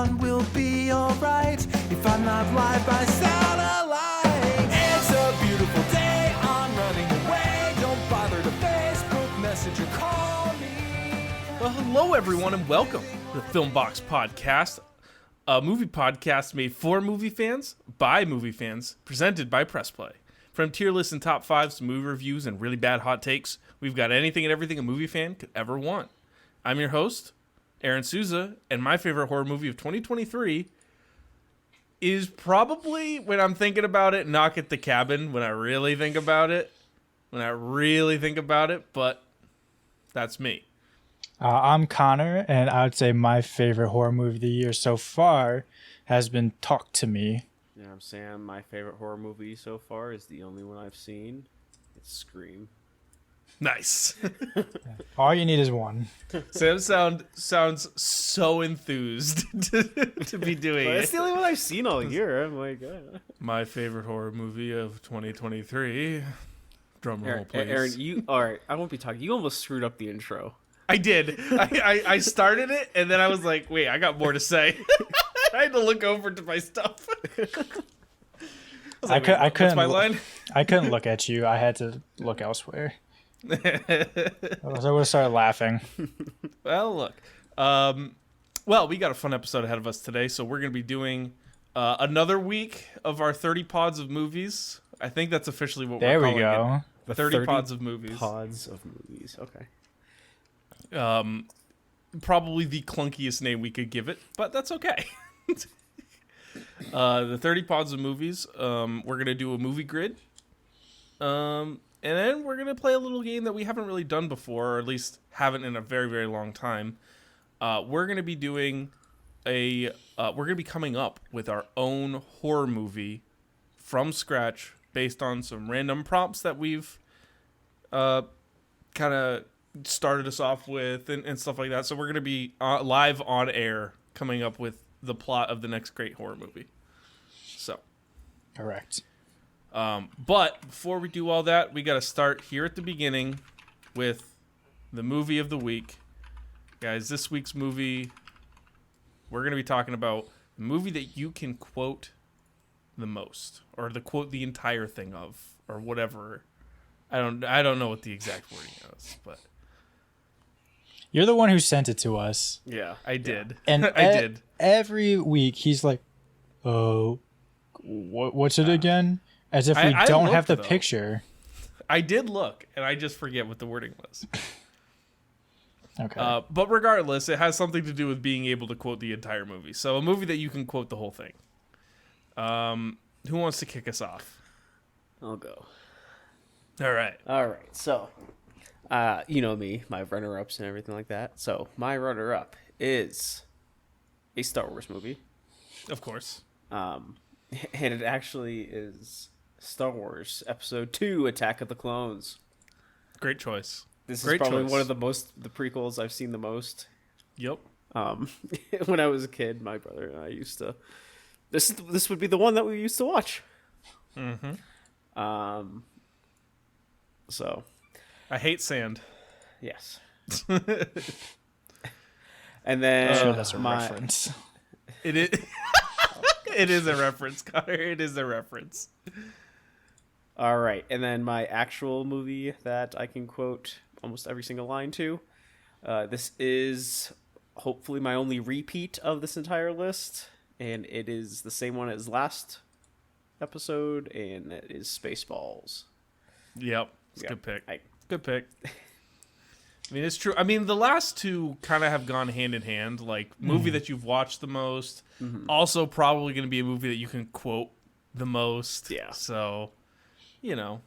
everyone will be alright if I'm not live by satellite. It's a beautiful day, I'm running away. Don't bother to Facebook message or call me. Well, hello everyone and welcome to the Filmbox Podcast, a movie podcast made for movie fans, by movie fans, presented by Press Play. From tier lists and top fives to movie reviews and really bad hot takes, we've got anything and everything a movie fan could ever want. I'm your host, Aaron Souza, and my favorite horror movie of 2023 is probably, when I'm thinking about it, Knock at the Cabin, when I really think about it, but that's me. I'm Connor, and I would say my favorite horror movie of the year so far has been Talk to Me. Yeah, I'm Sam. My favorite horror movie so far is the only one I've seen. It's Scream. Nice. All you need is one. Sam sounds so enthused to be doing Well, it. it's the only one I've seen all year. I'm like, My favorite horror movie of 2023. Drum roll, please. Aaron, you all right? I won't be talking. You almost screwed up the intro. I did. I started it, and then I was like, wait, I got more to say. I had to look over to my stuff. I couldn't. What's my line? I couldn't look at you. I had to look elsewhere. I would have started laughing. Well, look. Well, we got a fun episode ahead of us today, so we're going to be doing another week of our 30 pods of movies. I think that's officially what we're calling it. The 30 pods of movies. Pods of movies. Okay. Probably the clunkiest name we could give it, but that's okay. The 30 pods of movies. We're going to do a movie grid. And then we're going to play a little game that we haven't really done before, or at least haven't in a very, very long time. We're going to be doing we're going to be coming up with our own horror movie from scratch based on some random prompts that we've kind of started us off with and stuff like that. So we're going to be live on air coming up with the plot of the next great horror movie. So. Correct. But before we do all that, we got to start here at the beginning with the movie of the week. Guys, this week's movie, we're going to be talking about the movie that you can quote the most, or quote the entire thing of, or whatever. I don't know what the exact wording is, but You're the one who sent it to us. Yeah, I did. And I did. Every week he's like, "Oh, what's it again?" As if we I don't have looked, the though. picture. I did look, and I just forget what the wording was. Okay. But regardless, it has something to do with being able to quote the entire movie. So a movie that you can quote the whole thing. Who wants to kick us off? I'll go. All right. So, you know me, my runner-ups and everything like that. So my runner-up is a Star Wars movie. Of course. And it actually is Star Wars Episode 2, Attack of the Clones. Great choice. This Great is probably choice. one of the prequels I've seen the most. Yep. When I was a kid, my brother and I used to. This would be the one that we used to watch. Mm-hmm. So. I hate sand. Yes. And then I'm sure that's a reference. It is. It is a reference, Connor. It is a reference. All right, and then my actual movie that I can quote almost every single line to. This is hopefully my only repeat of this entire list, and it is the same one as last episode, and it is Spaceballs. Yep. It's a Yeah, good pick. I- Good pick. I mean, it's true. I mean, the last two kind of have gone hand in hand. Like, movie that you've watched the most. Also, probably going to be a movie that you can quote the most. Yeah. So, you know.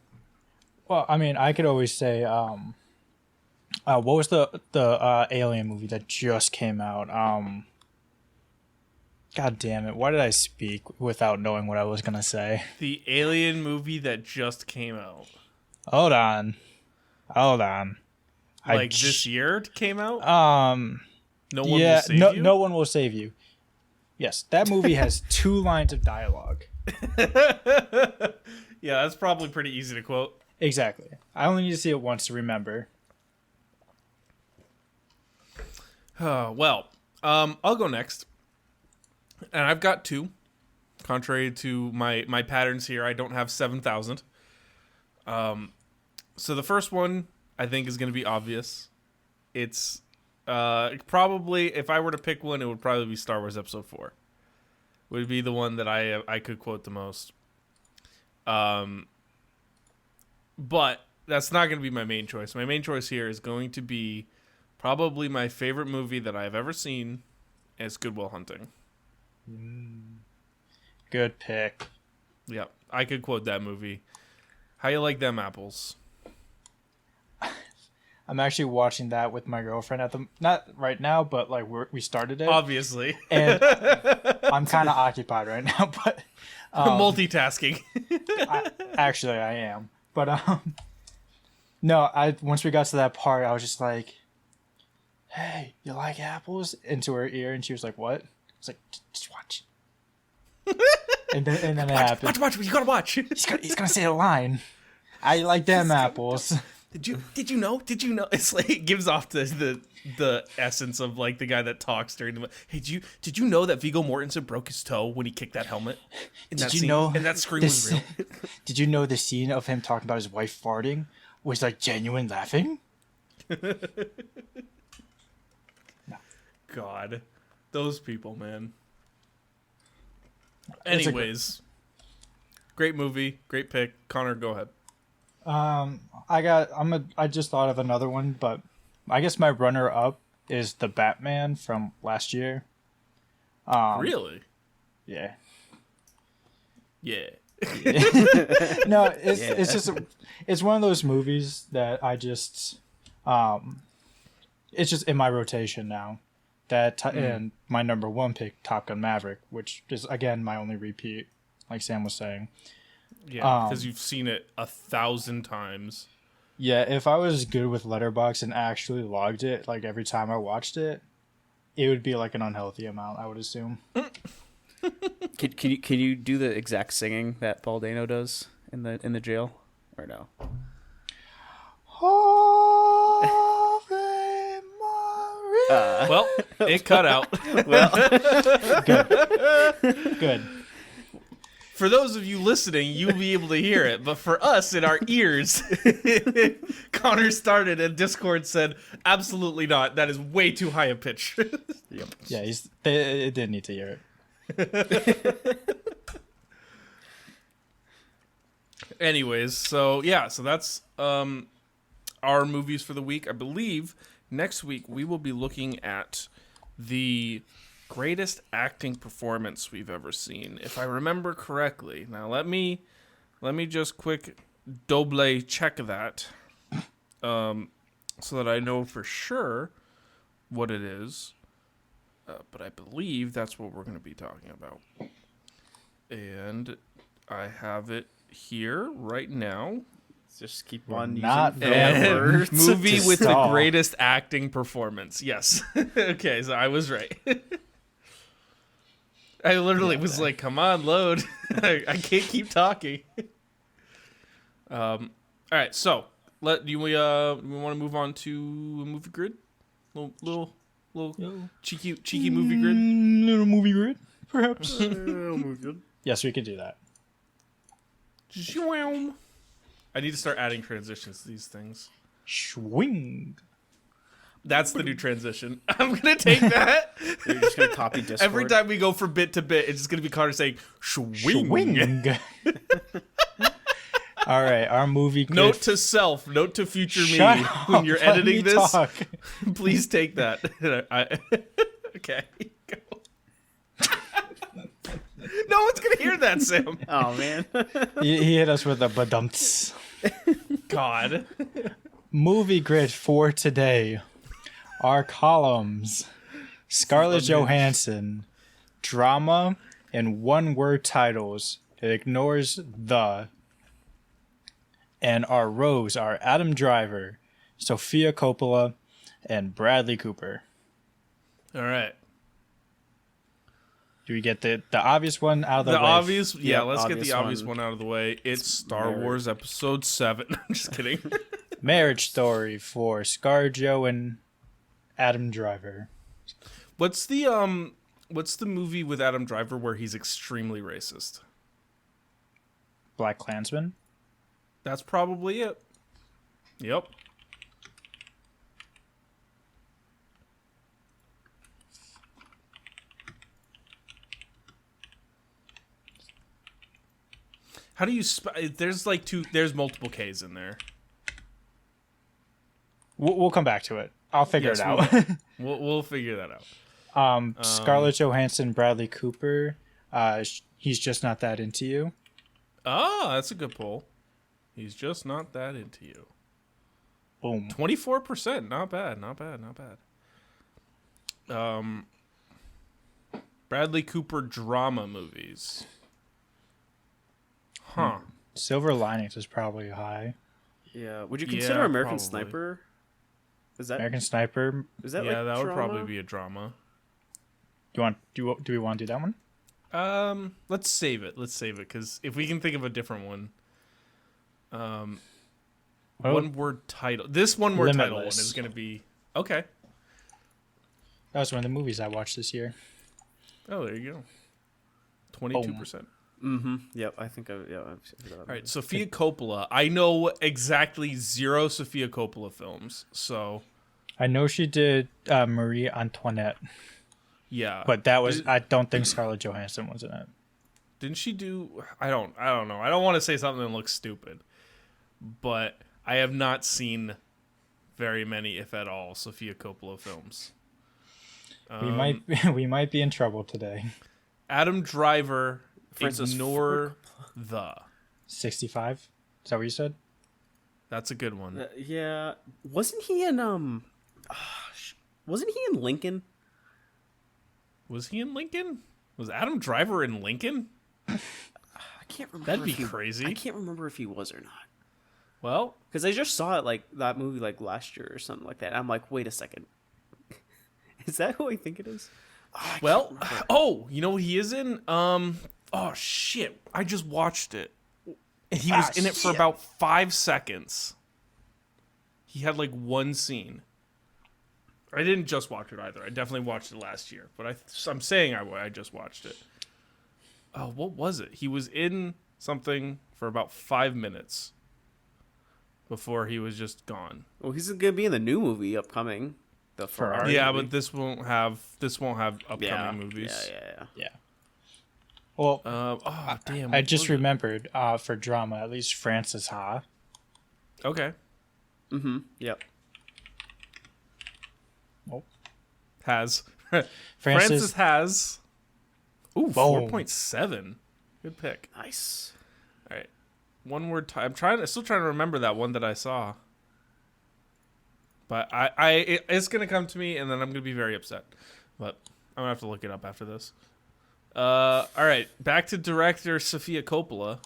Well, I mean, I could always say, what was the Alien movie that just came out? God damn it! Why did I speak without knowing what I was gonna say? The Alien movie that just came out. Hold on. Like this year it came out? No one will Yeah, save you? no one will save you. Yes, that movie has 2 lines of dialogue. Yeah, that's probably pretty easy to quote. Exactly. I only need to see it once to remember. Well, I'll go next. And I've got 2. Contrary to my patterns here, I don't have 7,000. So the first one I think is going to be obvious. It's probably, if I were to pick one, it would probably be Star Wars Episode 4. Would be the one that I could quote the most. But that's not going to be my main choice. My main choice here is going to be probably my favorite movie that I've ever seen. It's Good Will Hunting. Good pick. Yeah, I could quote that movie. How you like them apples? I'm actually watching that with my girlfriend not right now, but like we started it. Obviously. And I'm kind of occupied right now, but Multitasking. I am. But no, once we got to that part, I was just like, "Hey, you like apples?" Into her ear, and she was like, "What?" I was like, "Just watch." and then it happened. Watch! You gotta watch. He's gonna say a line. I like them apples. Did you know? It's like it gives off the essence of like the guy that talks during the. Hey, did you know that Viggo Mortensen broke his toe when he kicked that helmet? Did you know? And that scream was real. Did you know the scene of him talking about his wife farting was like genuine laughing? God, those people, man. Anyways, great movie, great pick. Connor, go ahead. I just thought of another one, but I guess my runner up is the Batman from last year. Really? Yeah. Yeah. No, it's just it's one of those movies that I just it's just in my rotation now. And my number 1 pick, Top Gun Maverick, which is again my only repeat, like Sam was saying. Yeah, because you've seen it 1,000 times. Yeah, if I was good with Letterboxd and actually logged it like every time I watched it, it would be like an unhealthy amount, I would assume. Can you do the exact singing that Paul Dano does in the jail, or no? Well, it cut out. Well, Good. For those of you listening, you'll be able to hear it. But for us, in our ears, Connor started and Discord said, absolutely not. That is way too high a pitch. yep. Yeah, it didn't need to hear it. Anyways, so that's our movies for the week. I believe next week we will be looking at the greatest acting performance we've ever seen, if I remember correctly. Now let me just quick double check that, so that I know for sure what it is. But I believe that's what we're going to be talking about, and I have it here right now. Just keep on not using the words. Movie with the stall. greatest acting performance. Yes. Okay, so I was right. I literally was like, "Come on, load! I can't keep talking." All right, so we want to move on to a movie grid, little cheeky movie grid. Little movie grid, perhaps. Yes, we could do that. I need to start adding transitions to these things. Swing. That's the new transition. I'm gonna take that. You're just gonna copy Discord. Every time we go from bit to bit, it's just gonna be Connor saying swing. All right, our movie grid. Note to self, note to future Shut me, up, when you're let editing me this, talk. please take that. Okay, go. No one's gonna hear that, Sam. Oh man. He hit us with a badumts. God. Movie grid for today. Our columns: Scarlett Johansson, drama, and one-word titles. It ignores the. And our rows are Adam Driver, Sofia Coppola, and Bradley Cooper. All right. Do we get the obvious one out of the way? Obvious, yeah. Yeah, Let's get obvious the obvious one. one out of the way. It's Star Wars Episode 7. I'm just kidding. Marriage Story for ScarJo and Adam Driver. What's the What's the movie with Adam Driver where he's extremely racist? Black Klansman. That's probably it. Yep. How do you there's like there's multiple K's in there. We'll come back to it. I'll figure Yes, it out. We'll figure that out. Scarlett Johansson, Bradley Cooper. He's just not that into you. Ah, that's a good poll. He's just not that into you. Boom. 24%. Not bad. Not bad. Not bad. Bradley Cooper drama movies. Huh. Silver Linings is probably high. Yeah. Would you consider American probably. Sniper? Is that American Sniper. is that Yeah, like that would drama? probably be a drama. Do we want to do that one? Let's save it. Let's save it because if we can think of a different one, one word title. This one word title one Limitless. is going to be okay. That was one of the movies I watched this year. Oh, there you go. 22%. Mm-hmm. Yep. I think I've seen that. All right, Sofia Coppola. I know exactly 0 Sofia Coppola films, so I know she did Marie Antoinette, yeah. but that was I don't think Scarlett Johansson was in it. Didn't she do? I don't know. I don't want to say something that looks stupid, but I have not seen very many, if at all, Sofia Coppola films. We might be in trouble today. Adam Driver. Francis Ignore the. 65. Is that what you said? That's a good one. Yeah. Wasn't he in Wasn't he in Lincoln? Was he in Lincoln? Was Adam Driver in Lincoln? I can't remember. That'd be if he- crazy. I can't remember if he was or not. Well, Because I just saw it like that movie like last year or something like that. I'm like, wait a second. Is that who I think it is? oh, you know what he is in? Oh shit! I just watched it. He was in it for about 5 seconds. He had like one scene. I didn't just watch it either. I definitely watched it last year, but I'm saying I just watched it. Oh, what was it? He was in something for about 5 minutes before he was just gone. Well, he's gonna be in the new movie upcoming. The Ferrari. Yeah, movie. but this won't have upcoming movies. Yeah. Well, Damn! I what just was it? remembered for drama, at least Frances Ha. Okay. Mm-hmm. Yep. Has Frances has. Ooh, Boom. 4.7. Good pick. Nice. All right, one word. I'm still trying to remember that one that I saw. But it's gonna come to me, and then I'm gonna be very upset. But I'm gonna have to look it up after this. All right, back to director Sofia Coppola.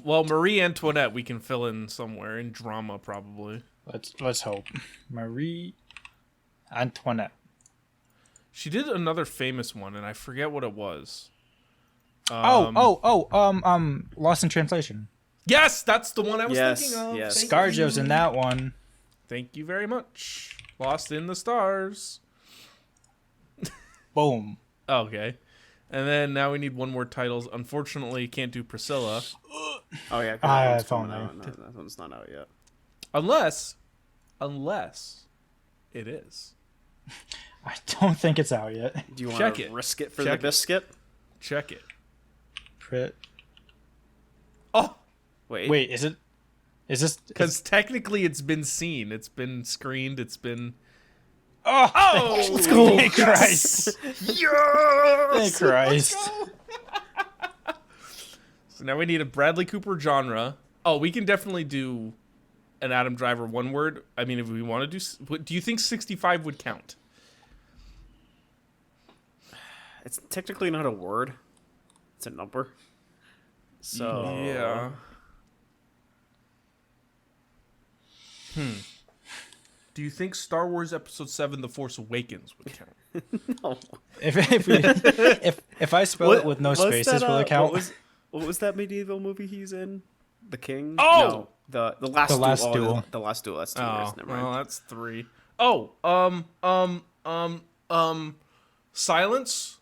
Well, Marie Antoinette we can fill in somewhere in drama probably. Let's hope. Marie Antoinette. She did another famous one, and I forget what it was. Lost in Translation. Yes, that's the one I was Yes, thinking of. yes. Thank ScarJo's you. in that one. Thank you very much. Lost in the Stars. Boom. Okay. And then now we need one more titles. Unfortunately, can't do Priscilla. Oh yeah. 'cause Ah, that one's if only. coming out. No, that one's not out yet. Unless it is. I don't think it's out yet. Do you want Check to it. risk it for Check the it. biscuit? Check it. Oh, Wait. Is this? because technically it's been seen. It's been screened. It's been... Oh, Let's go. Thank Christ. Yes! Thank Christ. So now we need a Bradley Cooper genre. Oh, we can definitely do an Adam Driver one word. I mean, if we want to do you think 65 would count? It's technically not a word. It's a number. So Yeah. Do you think Star Wars Episode 7 The Force Awakens would count? No. If I spell it with no what's spaces, that, will it count? What was that medieval movie he's in? The King? Oh! No, the last The Last duel. Duel. The last duel. That's 2 Oh, years. Never mind. well, that's 3. Oh, Silence.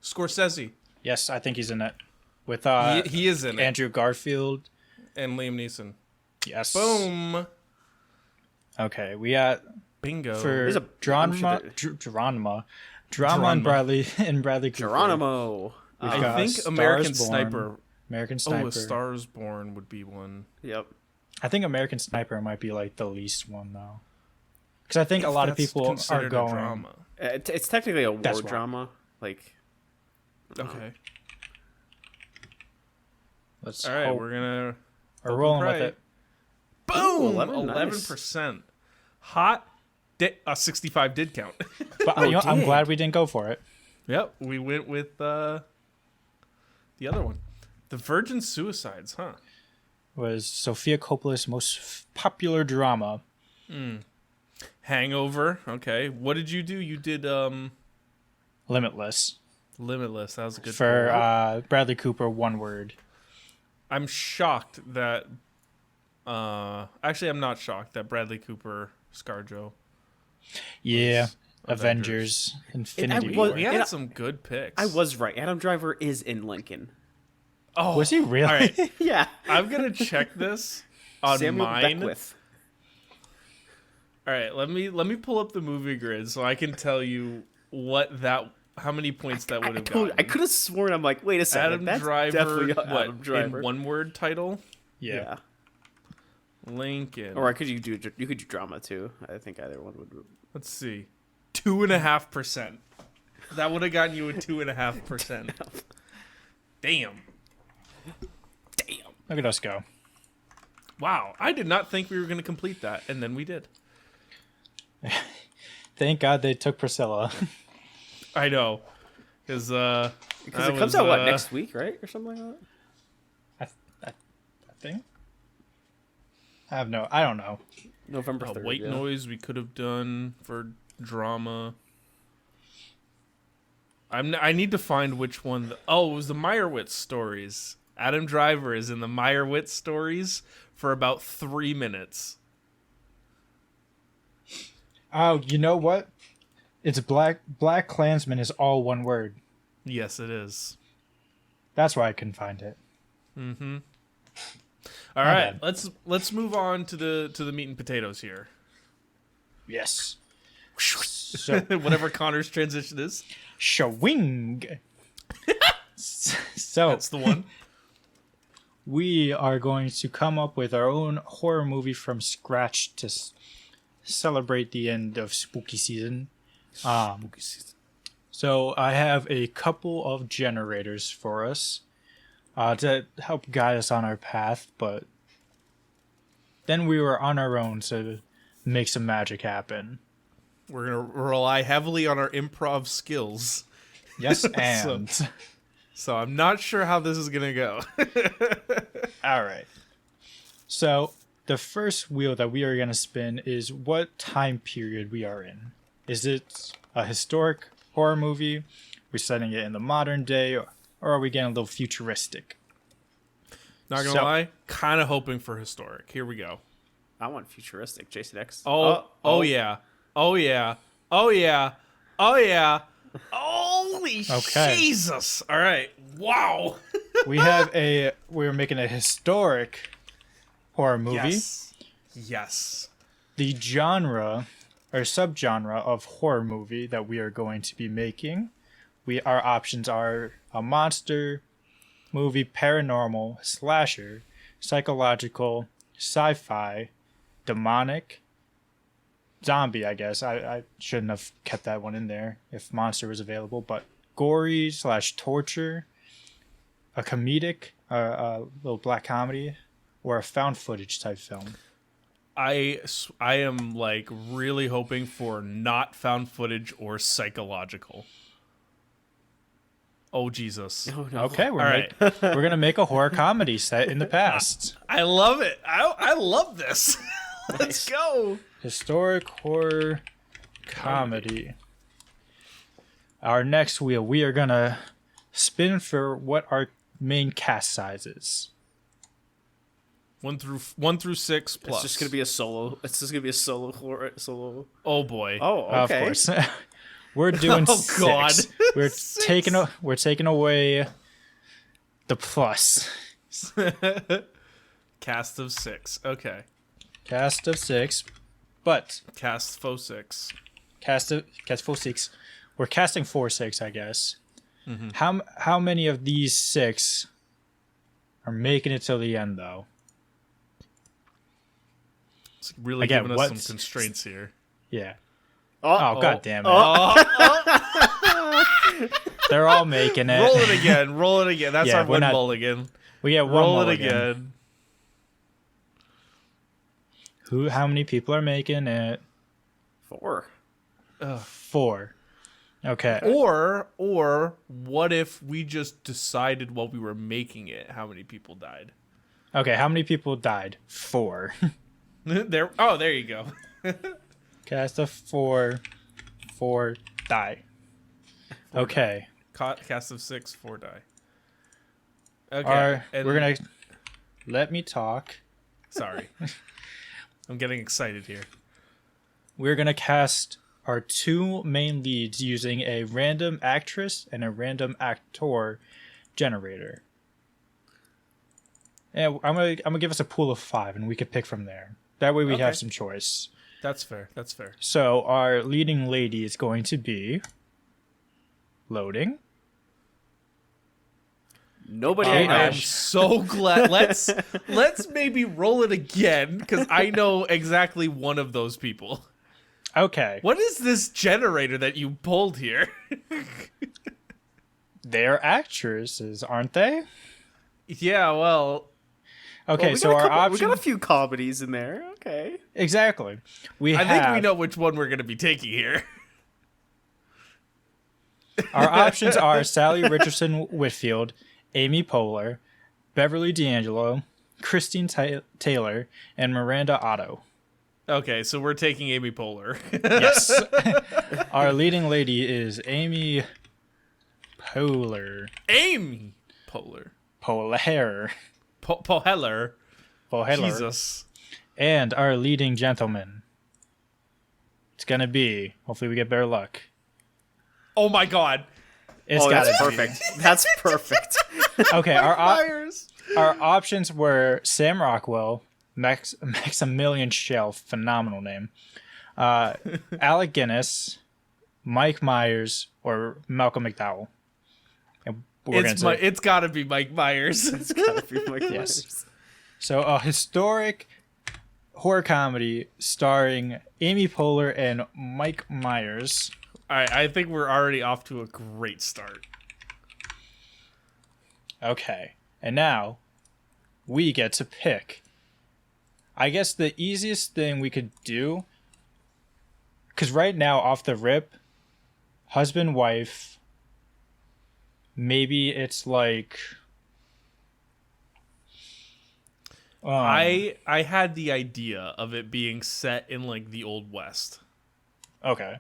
Scorsese. Yes, I think he's in it. With He is in it. Andrew Garfield. And Liam Neeson. Yes. Boom. Okay, we got Bingo. for There's a- drama, I'm sure drama Drama. and Bradley Cooper. Geronimo. We've I got think Stars American Born. Sniper. American Oh, Sniper. A Stars Born would be one. Yep. I think American Sniper might be like the least one though, because I think a lot of That's people are considered a going. drama. It's technically a war That's why. drama. Like, Okay. Let's All right, hope we're gonna we're rolling with pray. it. boom. 11, nice. 11%. Hot. 65 did count. But you know, I'm dang. glad we didn't go for it. Yep, we went with the other one. The Virgin Suicides, huh? Was Sofia Coppola's most popular drama. Hangover. Okay. What did you do? You did Limitless. Limitless. That was a good For call. Bradley Cooper, one word. I'm shocked that actually I'm not shocked that Bradley Cooper ScarJo. Yeah. Avengers. Avengers. Infinity And War. We And had I- some good picks. I was right. Adam Driver is in Lincoln. Oh, Was he really? All right. Yeah. I'm gonna check this on Samuel mine. Beckwith. All right, let me pull up the movie grid so I can tell you how many points that would have gotten. I could have sworn. I'm like, wait a second. Adam that's Driver, definitely what Adam Driver. in one word title? Yeah. Lincoln. Or you could do drama too. I think either one would. Let's see, 2.5%. That would have gotten you a 2.5%. Damn. Damn. Look at us go. Wow, I did not think we were going to complete that, and then we did. Thank God they took Priscilla. I know, because Because it comes out next week, right, or something like that. I think. I don't know. November 3rd. White yeah. Noise we could have done for drama. I need to find which one. It was the Meyerowitz stories. Adam Driver is in the Meyerowitz stories for about 3 minutes. Oh, you know what? It's Black Klansman is all one word. Yes, it is. That's why I couldn't find it. All My right, bad. let's move on to the meat and potatoes here. Yes. So Whatever Connor's transition is, Shawing. So that's the one. we are going to come up with our own horror movie from scratch to celebrate the end of spooky season. So I have a couple of generators for us to help guide us on our path, but then we were on our own to make some magic happen. We're gonna rely heavily on our improv skills, Yes, and so I'm not sure how this is gonna go. all right. So the first wheel that we are going to spin is what time period we are in. Is it a historic horror movie? We're setting it in the modern day, or are we getting a little futuristic? Not gonna So- lie, kind of hoping for historic. Here we go. I want futuristic. Jason X. Oh yeah. Oh yeah. Oh yeah. Oh yeah. Holy Okay. Jesus! All right. Wow. We're making a historic horror movie. Yes. Yes. The genre or subgenre of horror movie that we are going to be making, our options are a monster movie, paranormal, slasher, psychological, sci-fi, demonic, zombie. I guess I shouldn't have kept that one in there if monster was available, but gory / torture, a comedic, a little black comedy, or a found footage type film. I am like really hoping for not found footage or psychological. Oh Jesus. Oh, no. Okay, All right. we're gonna make a horror comedy set in the past. I love it. I love this. Let's go. Historic horror comedy. Our next wheel, we are gonna spin for what our main cast size is. 1 through 6 plus. It's just gonna be a solo. It's just gonna be a solo. Oh boy. Oh, okay. Of course. We're doing Oh, 6. God. We're 6. taking away the plus. Cast of 6. Okay. Cast of 6, but Cast faux 6. cast full 6. We're casting 4-6, I guess. Mm-hmm. How many of these 6 are making it till the end though? It's really Again, giving us what's- some constraints here. Yeah. Oh, Oh, god damn it. Oh, They're all making it. roll it again. Roll it again. That's Yeah, our we're win not- mulligan. We get one Roll it mulligan. again. How many people are making it? 4. 4. Okay. Or what if we just decided while we were making it how many people died? Okay, how many people died? 4. There you go. Cast of 4. 4 die. Okay. Cast of 6, 4 die. Okay. We're gonna let me talk. Sorry. I'm getting excited here. We're gonna cast our 2 main leads using a random actress and a random actor generator. And I'm gonna give us a pool of 5, and we can pick from there. That way we Okay. have some choice. That's fair. That's fair. So our leading lady is going to be loading. Nobody Hey, I know. I'm so glad. Let's maybe roll it again because I know exactly one of those people. Okay, What is this generator that you pulled here? they're actresses, aren't they? Yeah, well, Okay, we so got a our couple- option We got a few comedies in there. Okay. exactly. I think we know which one we're going to be taking here. Our options are Sally Richardson Whitfield, Amy Poehler, Beverly D'Angelo, Christine Taylor, and Miranda Otto. Okay, so we're taking Amy Poehler. Yes. Our leading lady is Amy Poehler. Amy Poehler. Poehler. Poehler. Poehler. Jesus. And our leading gentleman. It's gonna be, hopefully we get better luck. Oh my god. It's That's gotta be. perfect. That's perfect. Okay, Myers. our options were Sam Rockwell, Maximilian Schell, phenomenal name, Alec Guinness, Mike Myers, or Malcolm McDowell. And we're gonna say It's got to be Mike Myers. It's gotta be Mike yes. Myers. So a historic horror comedy starring Amy Poehler and Mike Myers. All right, I think we're already off to a great start. Okay, and now we get to pick. I guess the easiest thing we could do, because right now, off the rip, husband, wife, maybe it's like... I had the idea of it being set in like the Old West. Okay.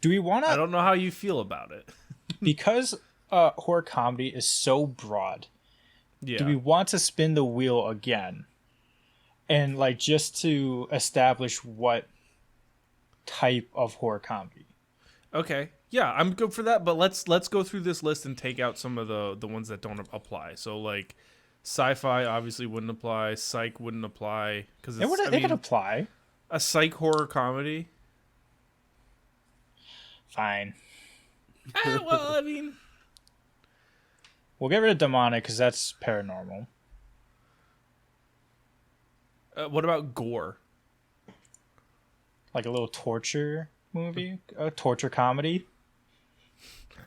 Do we want I to... don't know how you feel about it. Because horror comedy is so broad, Yeah. do we want to spin the wheel again? And like just to establish what type of horror comedy? Okay. Yeah, I'm good for that, but let's go through this list and take out some of the ones that don't apply. So like sci-fi obviously wouldn't apply, psych wouldn't apply cuz It could apply. a psych horror comedy. Fine. Well, I mean, We'll get rid of demonic because that's paranormal. what about gore? Like a little torture movie, a torture comedy.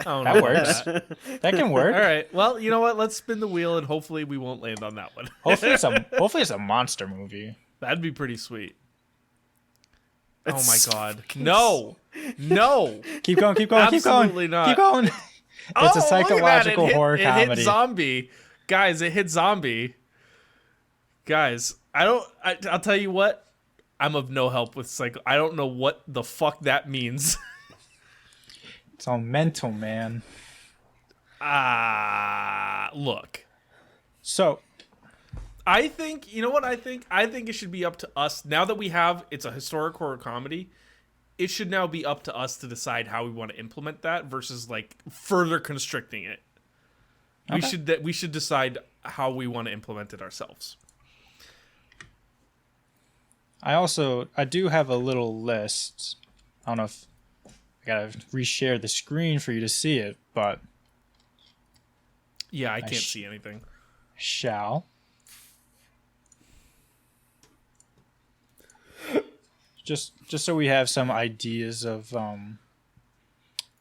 I don't That know works. about That can work. All right. Well, you know what? Let's spin the wheel and hopefully we won't land on that one. Hopefully it's a monster movie. That'd be pretty sweet. Oh It's my god. No. No. Keep going, keep going, keep going. Absolutely not. Keep going. It's Oh, a look at that. psychological It hit- horror It comedy. hit zombie. Guys, it hit zombie. Guys, I'll tell you what. I'm of no help with I don't know what the fuck that means. It's all mental, man. Look. So I think, you know what I think? I think it should be up to us, now that we have, it's a historic horror comedy, it should now be up to us to decide how we want to implement that versus, like, further constricting it. Okay. We should decide how we want to implement it ourselves. I do have a little list. I don't know if I gotta reshare the screen for you to see it, but Yeah, I can't see anything. shall. Just so we have some ideas of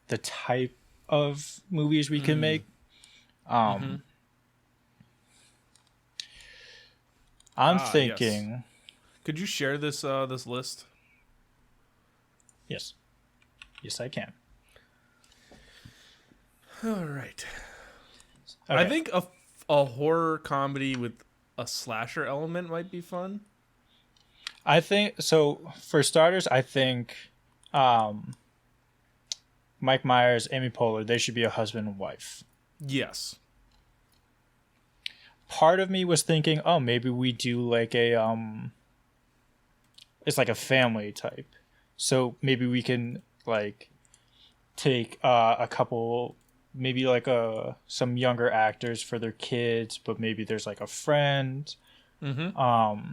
the type of movies we can make. I'm thinking. Yes. Could you share this this list? Yes, I can. All right. Okay. I think a horror comedy with a slasher element might be fun. I think so. For starters, I think Mike Myers, Amy Poehler, they should be a husband and wife. Yes. Part of me was thinking, oh, maybe we do like a it's like a family type. So maybe we can like take a couple, maybe like some younger actors for their kids, but maybe there's like a friend. Mm-hmm.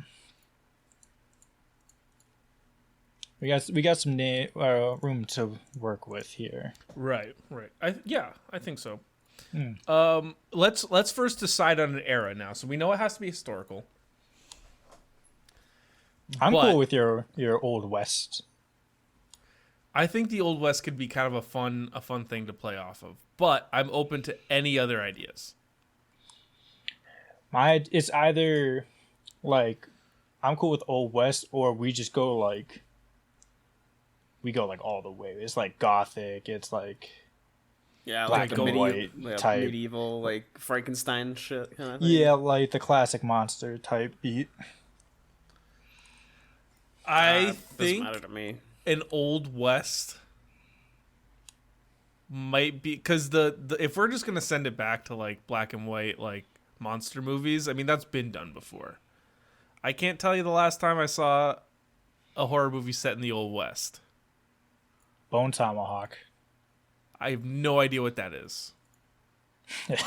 We got some room to work with here. Right. I think so. Let's first decide on an era now. So we know it has to be historical. I'm But- cool with your Old West. I think the Old West could be kind of a fun thing to play off of. But I'm open to any other ideas. It's either like I'm cool with Old West, or we just go like all the way. It's like gothic. It's like Yeah, black like and white type. medieval, like Frankenstein shit kind of thing. Yeah, like the classic monster type beat. I Doesn't think matter to me. an Old West might be, because the if we're just gonna send it back to like black and white like monster movies, I mean that's been done before. I can't tell you the last time I saw a horror movie set in the Old West. Bone Tomahawk. I have no idea what that is. It's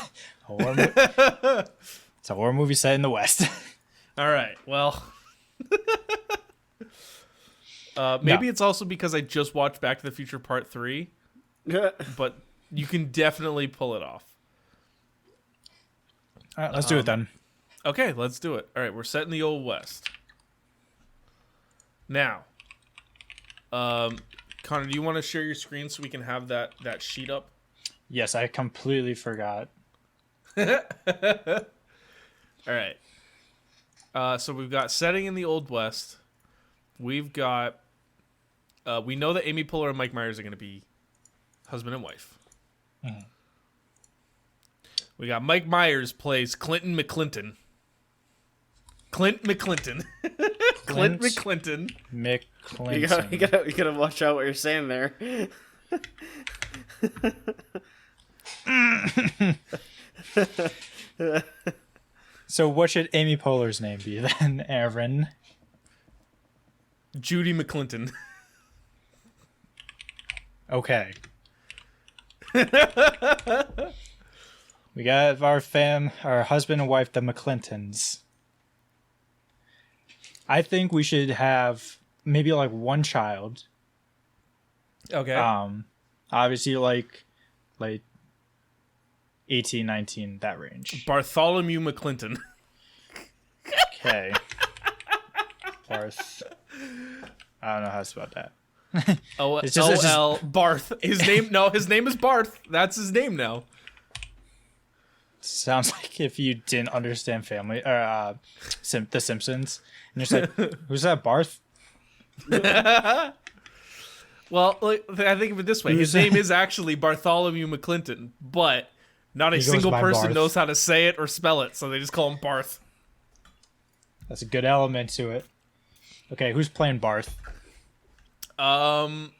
a horror movie set in the West. All right, well, maybe it's also because I just watched Back to the Future Part 3, but you can definitely pull it off. All right, let's do it then. Okay, let's do it. All right, we're set in the Old West. Now, Connor, do you want to share your screen so we can have that sheet up? Yes, I completely forgot. All right. So we've got setting in the Old West. We've got... we know that Amy Poehler and Mike Myers are going to be husband and wife. Mhm. We got Mike Myers plays Clinton McClinton. Clint McClinton. Clint McClinton. McClinton. You gotta watch out what you're saying there. So what should Amy Poehler's name be then, Aaron? Judy McClinton. Okay. We got our husband and wife, the McClintons. I think we should have maybe like one child. Okay. Obviously like 18, 19, that range. Bartholomew McClinton. Okay. Barth. I don't know how to spell that. It's just- O-L Barth. His name is Barth. That's his name now. Sounds like if you didn't understand Family or The Simpsons, and you're just like, "Who's that, Barth?" Well, I think of it this way: his name is actually Bartholomew McClinton, but not a He goes single by person Barth. knows how to say it or spell it, so they just call him Barth. That's a good element to it. Okay, who's playing Barth? Well,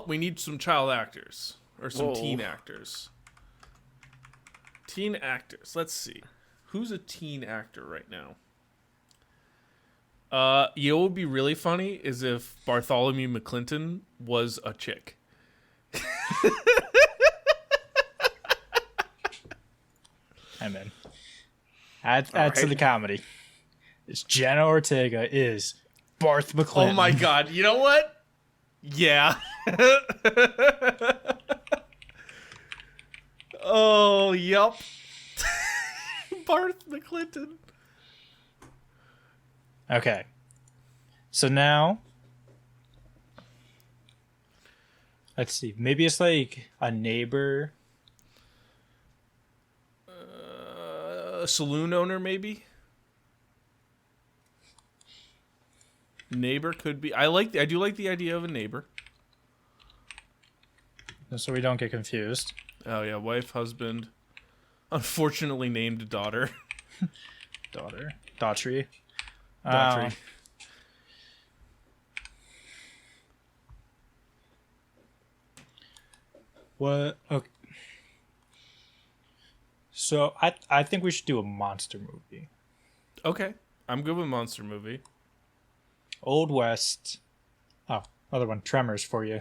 we need some child actors or some Whoa. teen actors. Teen actors. Let's see. who's a teen actor right now? You know what would be really funny is if Bartholomew McClinton was a chick. I'm in. Add to right. the comedy. It's Jenna Ortega is Barth McClinton. Oh my god, you know what? Yeah. Oh, yup. Barth McClinton. Okay. So now, let's see. Maybe it's like a neighbor. A saloon owner, maybe? Neighbor could be. I do like the idea of a neighbor. So we don't get confused. Oh yeah, wife, husband. Unfortunately named daughter. Daughtry. Daughtry. What? Okay. So I think we should do a monster movie. Okay, I'm good with monster movie. Old West. Oh, other one. Tremors for you.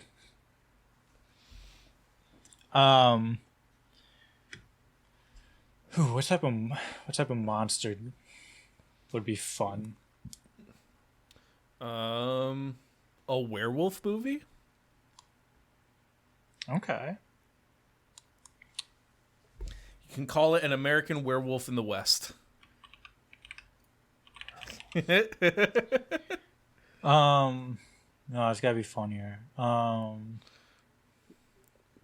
What type of monster would be fun? A werewolf movie? Okay. You can call it An American Werewolf in the West. No, it's gotta be funnier. An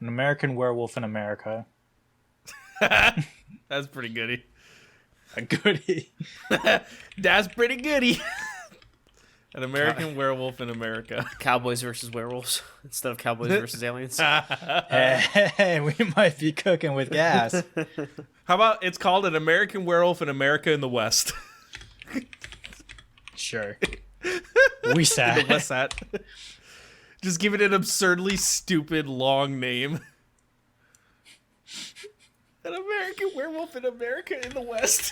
American Werewolf in America. That's pretty goody. A goodie. That's pretty goody. An American Werewolf in America. Cowboys versus werewolves instead of cowboys versus aliens. Hey, we might be cooking with gas. How about it's called An American Werewolf in America in the West? Sure. We sat. What's that? Just give it an absurdly stupid long name. An American Werewolf in America in the West.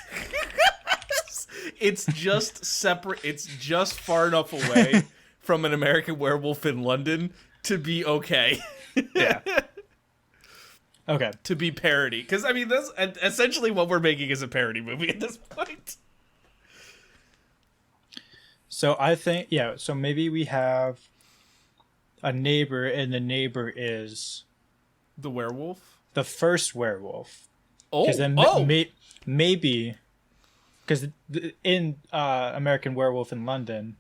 It's just separate. It's just far enough away from An American Werewolf in London to be okay. Yeah. Okay. To be parody. Because, I mean, that's essentially what we're making is a parody movie at this point. So I think, yeah, so maybe we have a neighbor, and the neighbor is The werewolf? the first werewolf. Oh, Because then maybe, because in American Werewolf in London,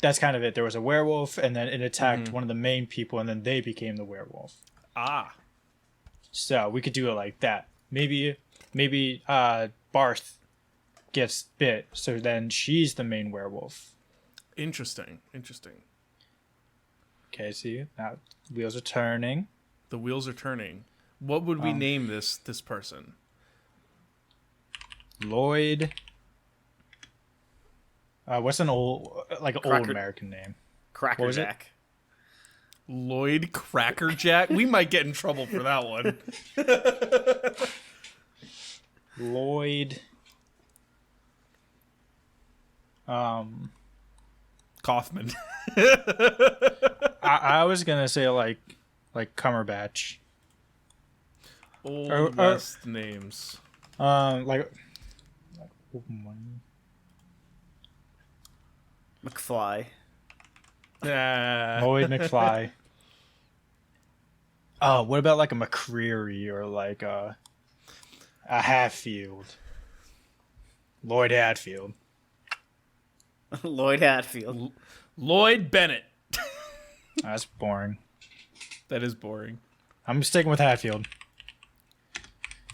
that's kind of it. There was a werewolf, and then it attacked one of the main people, and then they became the werewolf. Ah. So we could do it like that. Maybe Barth gets bit, so then she's the main werewolf. Interesting. Okay, see, now wheels are turning. The wheels are turning. What would we name this person? Lloyd. What's an old Cracker- American name? Cracker was it? Jack. Lloyd Crackerjack? We might get in trouble for that one. Lloyd. Kaufman. I was gonna say like Cumberbatch. Old West names. Like McFly. Lloyd McFly. Oh, what about like a McCreary or like a Hatfield? Lloyd Hatfield. Lloyd Hatfield. Lloyd Bennett. That's boring. That is boring. I'm sticking with Hatfield.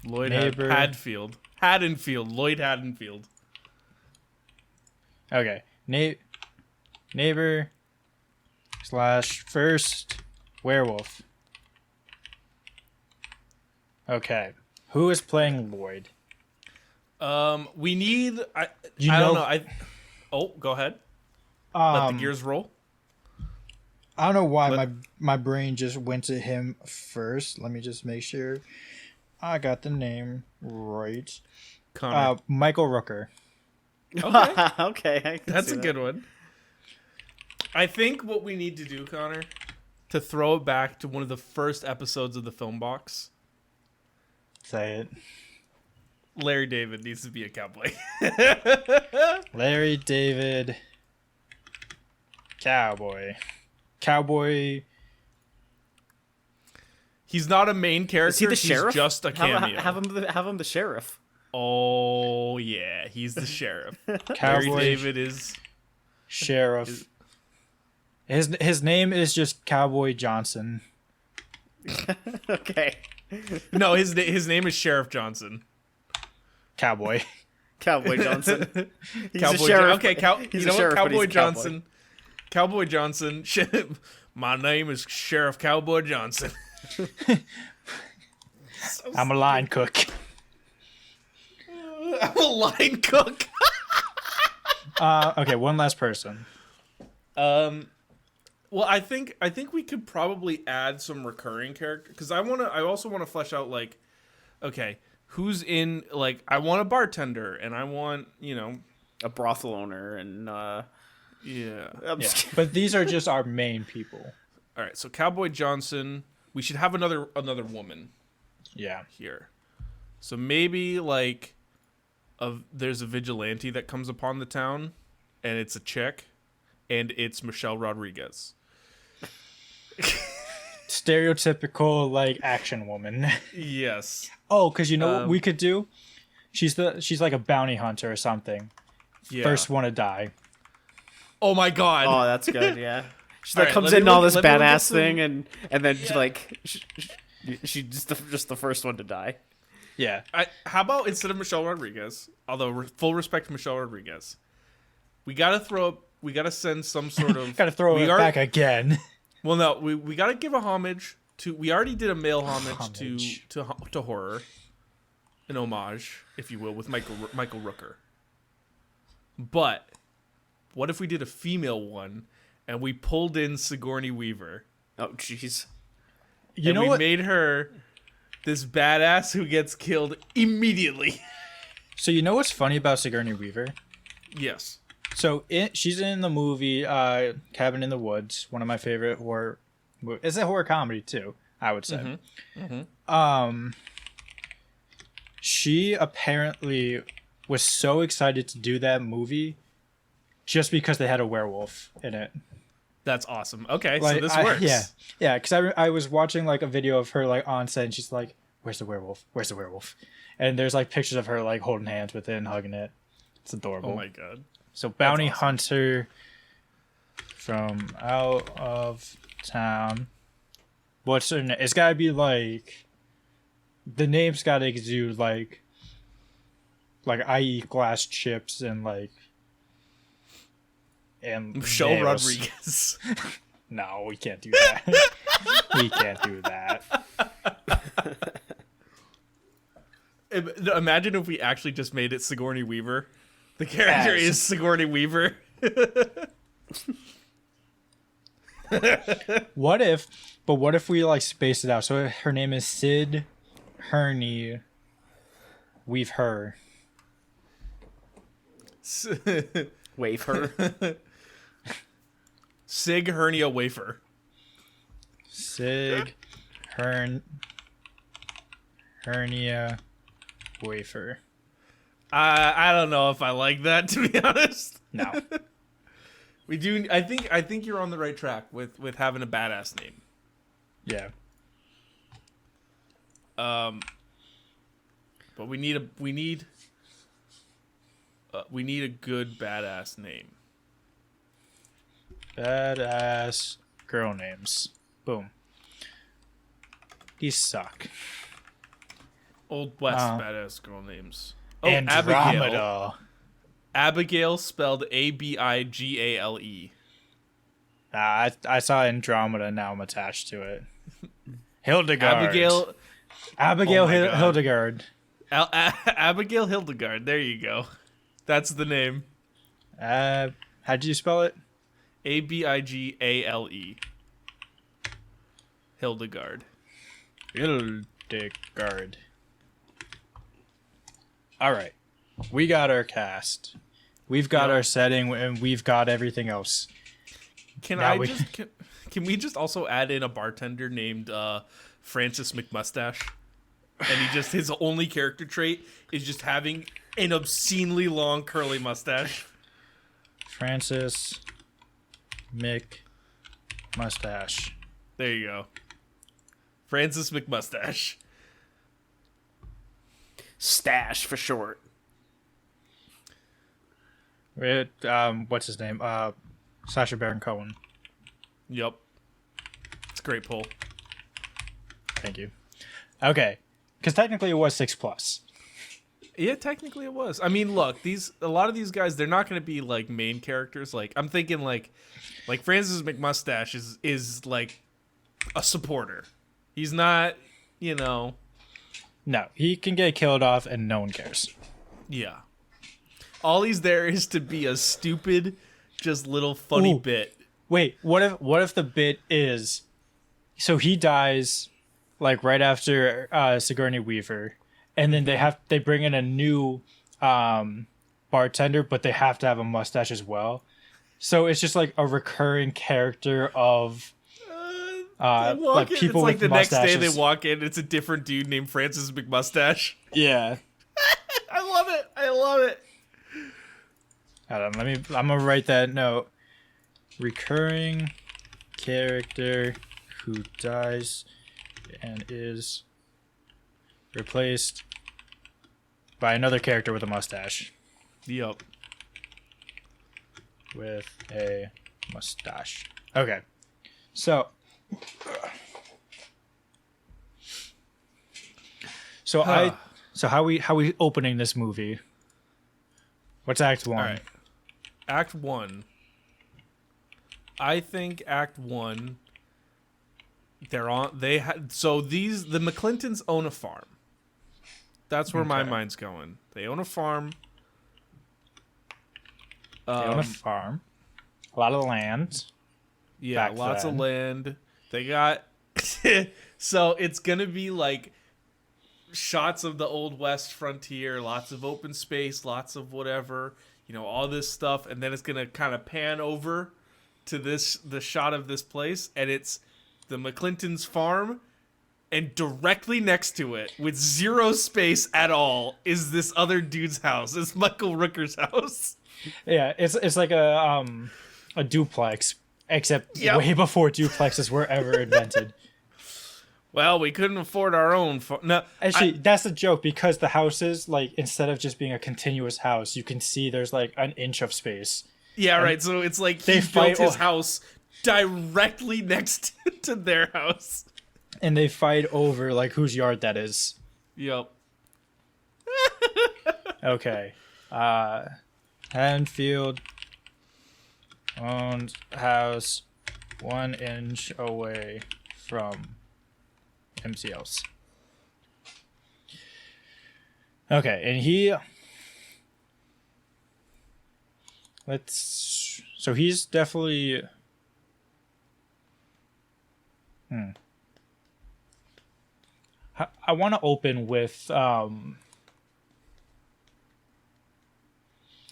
Lloyd Neighbor. Hadfield. Haddonfield. Lloyd Haddonfield. Okay. Neighbor / first werewolf. Okay. Who is playing Lloyd? We need. I You don't know- know. Oh, go ahead. Let the gears roll. I don't know why my brain just went to him first. Let me just make sure I got the name right. Connor. Michael Rooker. Okay. Okay, I can That's see a that. good one. I think what we need to do, Connor, to throw it back to one of the first episodes of the Film Box, Say it. Larry David needs to be a cowboy. Larry David. Cowboy. Cowboy. He's not a main character. Is he the he's sheriff? just a cameo. Have him the sheriff. Oh yeah, he's the sheriff. Larry Cowboy. David is. Sheriff. His name is just Cowboy Johnson. Okay. No, his name is Sheriff Johnson. Cowboy. Cowboy Johnson. He's Cowboy a sheriff. Okay, He's you know a sheriff, what? but he's Cowboy a Johnson. Cowboy Johnson. My name is Sheriff Cowboy Johnson. I'm a line cook. I'm a line cook. Okay, one last person. Well, I think we could probably add some recurring character because I also want to flesh out like, okay, who's in like I want a bartender and I want a brothel owner and yeah. I'm Yeah, just kidding. but these are just our main people. All right, so Cowboy Johnson. We should have another woman Yeah. here. So maybe like, there's a vigilante that comes upon the town, and it's a chick, and it's Michelle Rodriguez. Stereotypical like action woman. Yes. Oh, because you know what we could do? She's like a bounty hunter or something. Yeah. First one to die. Oh my god. Oh, that's good. Yeah. She All like right, comes let me in all look- this let me look at badass some- thing, and then she's just the first one to die. Yeah. How about instead of Michelle Rodriguez, although full respect to Michelle Rodriguez, we gotta send some sort of Gotta throw it back again. Well, no, we gotta give a homage to. We already did a male homage, Homage. to horror, an homage, if you will, with Michael Rooker. But what if we did a female one, and we pulled in Sigourney Weaver? Oh, jeez. You and know we what? made her this badass who gets killed immediately. So you know what's funny about Sigourney Weaver? Yes. So she's in the movie Cabin in the Woods, one of my favorite horror. It's a horror comedy too, I would say. She apparently was so excited to do that movie just because they had a werewolf in it. That's awesome. Okay, Like, so this works. Yeah. Because I was watching like a video of her like on set, and she's like, "Where's the werewolf? Where's the werewolf?" And there's like pictures of her like holding hands with it and hugging it. It's adorable. Oh my god. So bounty awesome. hunter from out of town. What's her name? It's gotta be like the name's gotta exude like I eat glass chips and Michelle nails. Rodriguez. No, we can't do that. We can't do that. Imagine if we actually just made it Sigourney Weaver. The character Yes. is Sigourney Weaver. What if we like space it out? So her name is Sid Herney. We've her. Wave her. Sig Hernia Wafer. Sig Hernia wafer. I don't know if I like that, to be honest. No. We do. I think you're on the right track with having a badass name. Yeah. But we need a good badass name. Badass girl names. Boom. These suck. Old West badass girl names. Oh, Andromeda. Abigail spelled Abigale. I saw Andromeda. Now I'm attached to it. Hildegard. Oh Abigail my God. Hildegard. Abigail Hildegard. There you go. That's the name. How'd you spell it? Abigale. Hildegard. Hildegard. All right. we got our cast. We've got our setting, and we've got everything else. Can we just also add in a bartender named Francis McMustache? And his only character trait is just having an obscenely long curly mustache. Francis McMustache. There you go. Francis McMustache. Stash for short. What's his name? Sacha Baron Cohen. Yep. It's a great pull. Thank you. Okay. Because technically it was 6+. Yeah, technically it was. I mean, look, a lot of these guys, they're not going to be like main characters. Like I'm thinking like Francis McMustache is like a supporter. He's not, No, he can get killed off and no one cares. Yeah. All he's there is to be a stupid, just little funny bit. Wait, what if the bit is so he dies like right after Sigourney Weaver, and then they bring in a new bartender, but they have to have a mustache as well. So it's just like a recurring character of like people it's like with the mustaches. next day they walk in, it's a different dude named Francis McMustache. Yeah. I love it. Hold on, I'm gonna write that note. Recurring character who dies and is replaced by another character with a mustache. Yep. With a mustache. Okay. So how we opening this movie? What's Act 1? All right. Act 1. I think Act 1 the McClintons own a farm. That's where my mind's going. They own a farm. They own a farm. A lot of land. Yeah, lots of land. They got so it's gonna be like shots of the Old West frontier, lots of open space, lots of whatever, all this stuff, and then it's gonna kind of pan over to the shot of this place, and it's the McClintons' farm, and directly next to it, with zero space at all, is this other dude's house. It's Michael Rooker's house. Yeah, it's like a duplex, except way before duplexes were ever invented. Well, we couldn't afford our own. No, actually, that's the joke, because the houses, like, instead of just being a continuous house, you can see there's like an inch of space. Yeah, right. So it's like he built his house directly next to their house, and they fight over like whose yard that is. Yep. Okay. Hanfield owns house 1 inch away from MCL's. Okay, and so he's definitely I want to open with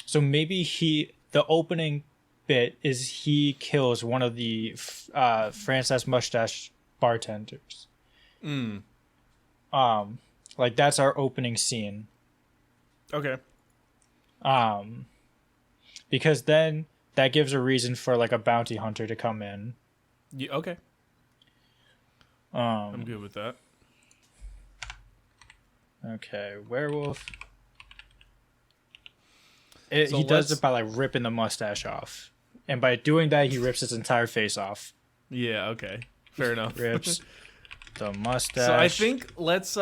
so maybe the opening bit is he kills one of the Francis Mustache bartenders. Like that's our opening scene. Okay. Because then that gives a reason for like a bounty hunter to come in. Yeah, okay. I'm good with that. Okay, werewolf. He does it by like ripping the mustache off, and by doing that, he rips his entire face off. Yeah. Okay. Fair enough. Rips the mustache. So I think let's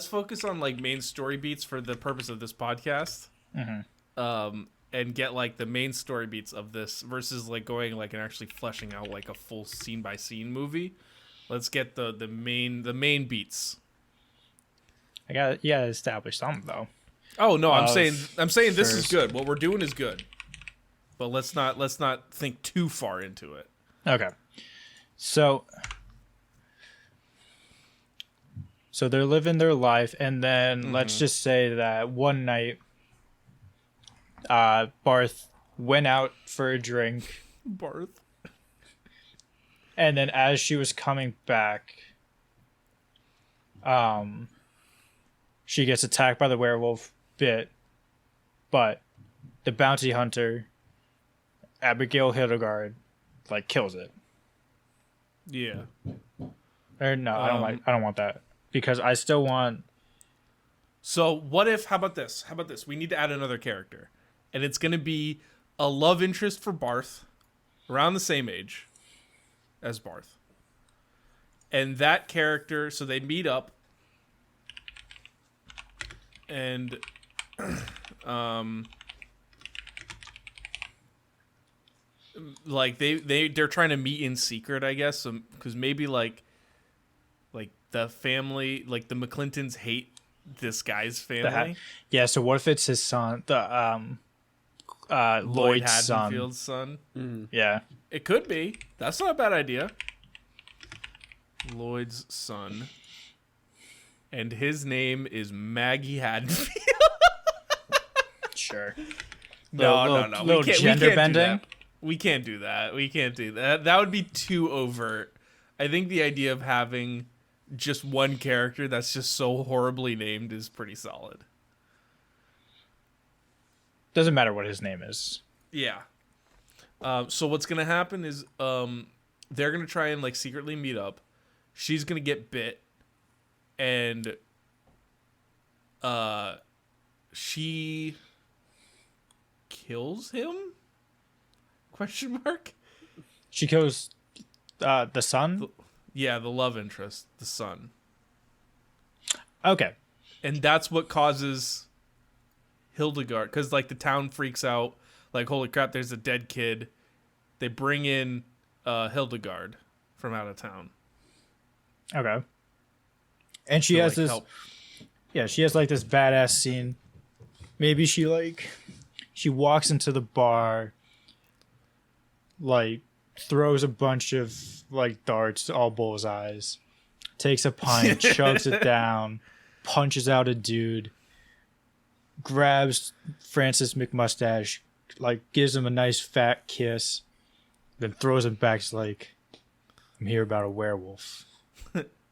focus on like main story beats for the purpose of this podcast. And get like the main story beats of this versus like going like and actually fleshing out like a full scene by scene movie. Let's get the main beats. I gotta establish something though. Oh no, I'm saying this is good. What we're doing is good. But let's not think too far into it. Okay. So they're living their life, and then let's just say that one night Barth went out for a drink, Barth. and then as she was coming back, she gets attacked by the werewolf, bit, but the bounty hunter, Abigail Hildegard, like kills it. Yeah. Or no, I don't want that because I still want. So what if? How about this? How about this? We need to add another character, and it's gonna be a love interest for Barth, around the same age as Barth, and that character. So they meet up, and like they're trying to meet in secret, I guess, because maybe like the family, like the McClintons hate this guy's family. Yeah, so what if it's his son, the Lloyd Lloyd's son? Haddonfield's son. Yeah. It could be. That's not a bad idea. Lloyd's son. And his name is Maggie Haddonfield. Sure. No. Little gender bending. We can't do that. We can't do that. That would be too overt. I think the idea of having just one character that's just so horribly named is pretty solid. Doesn't matter what his name is. Yeah. So what's gonna happen is they're gonna try and like secretly meet up. She's gonna get bit, and she kills him? Question mark. She kills the son. Yeah, the love interest, the son. Okay. And that's what causes Hildegard, because like the town freaks out, like holy crap, there's a dead kid. They bring in Hildegard from out of town. Okay. And she to, has like, this. help. Yeah, she has like this badass scene. Maybe she walks into the bar, like throws a bunch of like darts, all bullseyes, takes a pint, chugs it down, punches out a dude, grabs Francis McMustache, like gives him a nice fat kiss, then throws him back. She's like, "I'm here about a werewolf."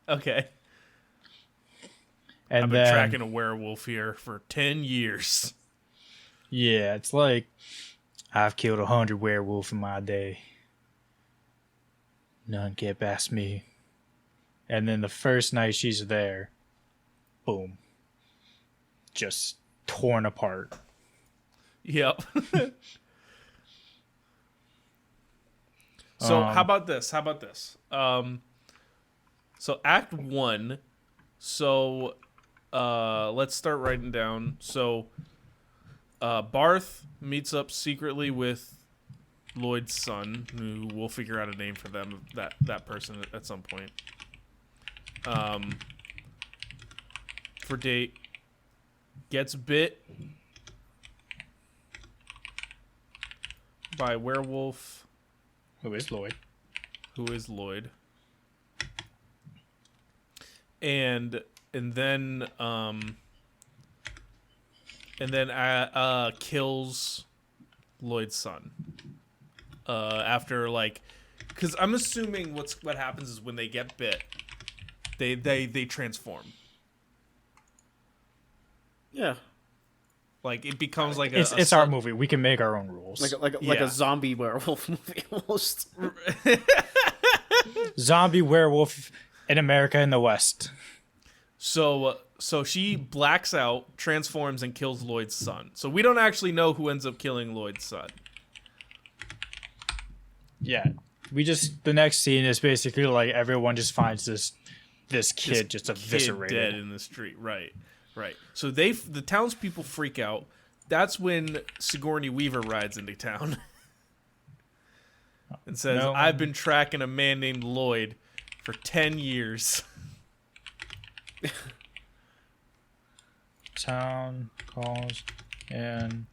Okay. And I've been then, tracking a werewolf here for 10 years. yeah, it's like, I've killed 100 werewolves in my day. None get past me. And then the first night she's there, boom. Just torn apart. Yep. So how about this? So Act 1. So let's start writing down. So Barth meets up secretly with Lloyd's son, who we'll figure out a name for them, that person at some point. For date. Gets bit by a werewolf. Who is Lloyd? And then kills Lloyd's son. After like, because I'm assuming what happens is when they get bit, they transform. Yeah. Like it becomes like It's our movie. We can make our own rules. Like Yeah. a zombie werewolf movie almost. Zombie werewolf in America in the West. So she blacks out, transforms, and kills Lloyd's son. So we don't actually know who ends up killing Lloyd's son. Yeah. The next scene is basically like everyone just finds this kid just eviscerated. Kid dead in the street. Right. So the townspeople freak out. That's when Sigourney Weaver rides into town and says, No. "I've been tracking a man named Lloyd for 10 years." Town calls in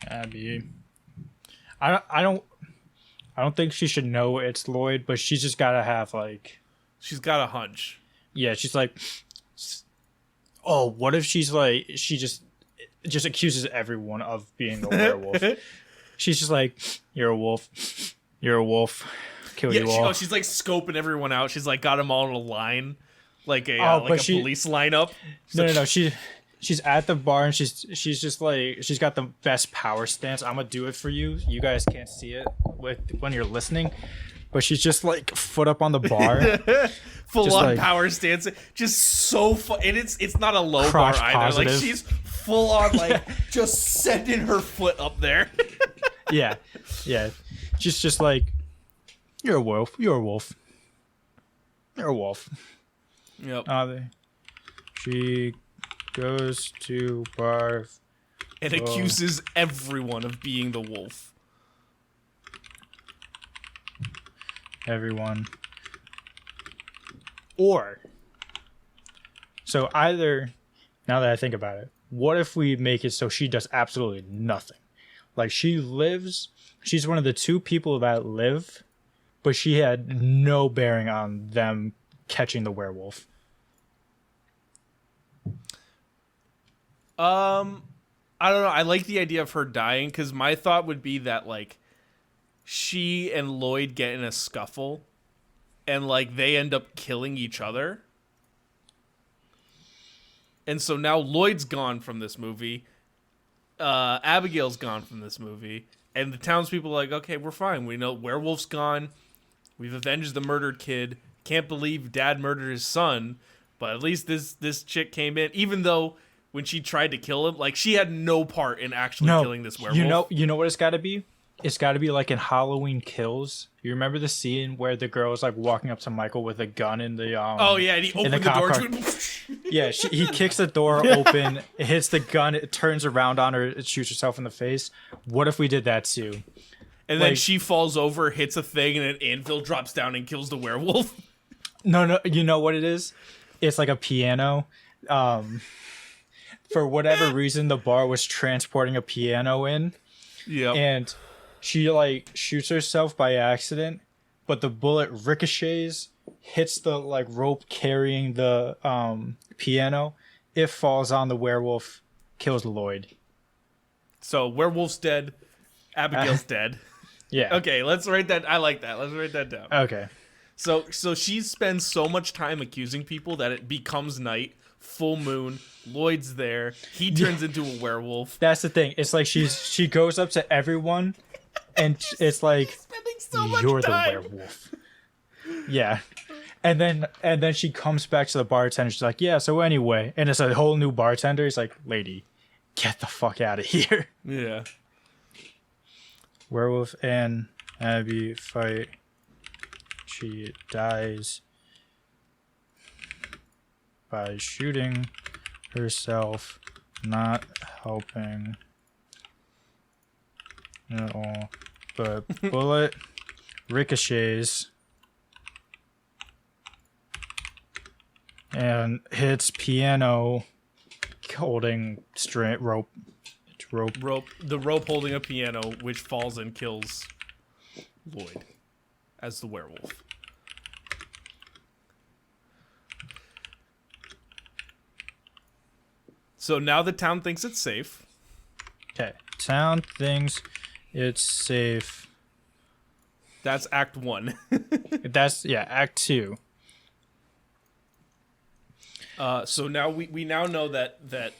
Abby. I don't think she should know it's Lloyd, but she's just gotta have like, She's got a hunch. yeah, she's like, oh, what if she's like, she just just accuses everyone of being a werewolf. She's just like, "You're a wolf. You're a wolf. Kill you all." she's like scoping everyone out. She's like got them all in a line, like a police lineup. No. She's at the bar and she's just like, she's got the best power stance. I'm gonna do it for you. You guys can't see it when you're listening, but she's just like foot up on the bar, full on like, power stance, just so fun. And it's not a low bar crotch either. positive. Like she's full on like just sending her foot up there. yeah. She's just like, "You're a wolf. You're a wolf. You're a wolf." Yep. She goes to bar and accuses everyone of being the wolf. Everyone. Or, so either, now that I think about it, what if we make it so she does absolutely nothing? Like she's one of the 2 people that live, but she had no bearing on them catching the werewolf. I don't know. I like the idea of her dying because my thought would be that like she and Lloyd get in a scuffle and like they end up killing each other. And so now Lloyd's gone from this movie. Abigail's gone from this movie. And the townspeople are like, okay, we're fine. We know werewolf's gone. We've avenged the murdered kid. Can't believe dad murdered his son. But at least this chick came in, even though when she tried to kill him, like she had no part in actually killing this werewolf. You know what it's got to be? It's got to be like in Halloween Kills. You remember the scene where the girl is like walking up to Michael with a gun in the oh yeah, and he opened the door to it. Yeah, he kicks the door open, it hits the gun, it turns around on her, it shoots herself in the face. What if we did that too? And then she falls over, hits a thing, and an anvil drops down and kills the werewolf. No, you know what it is? It's like a piano. For whatever reason, the bar was transporting a piano in. Yeah. And she like shoots herself by accident, but the bullet ricochets, hits the like rope carrying the piano. It falls on the werewolf, kills Lloyd. So werewolf's dead, Abigail's dead. Yeah. Okay, let's write that. I like that. Let's write that down. Okay. So she spends so much time accusing people that it becomes night, full moon. Lloyd's there. He turns into a werewolf. That's the thing. It's like she goes up to everyone, and it's like, Spending so much "You're time. the werewolf." Yeah. And then she comes back to the bartender. She's like, "Yeah, so anyway," and it's a whole new bartender. He's like, "Lady, get the fuck out of here." Yeah. Werewolf and Abby fight. She dies by shooting herself, not helping at all. But bullet ricochets and hits piano holding straight rope. The rope holding a piano, which falls and kills Lloyd as the werewolf. So now the town thinks it's safe. Okay, town thinks it's safe. That's Act 1. That's Act 2. So now we now know that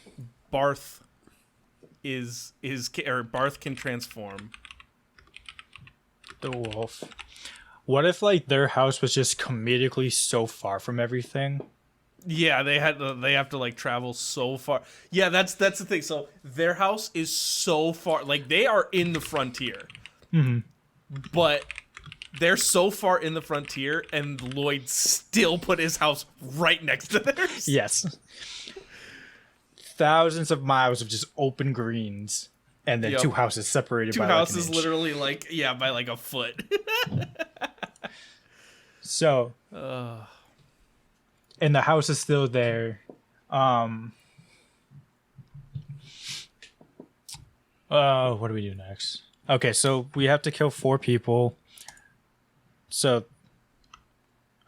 Barth Barth can transform. The wolf. What if like their house was just comedically so far from everything? Yeah, they have to like travel so far. Yeah, that's the thing. So their house is so far, like they are in the frontier, but they're so far in the frontier, and Lloyd still put his house right next to theirs. Yes. Thousands of miles of just open greens, and then two houses separated by houses, like an inch. literally like by like a foot. So, and the house is still there. What do we do next? Okay, so we have to kill 4 people. So,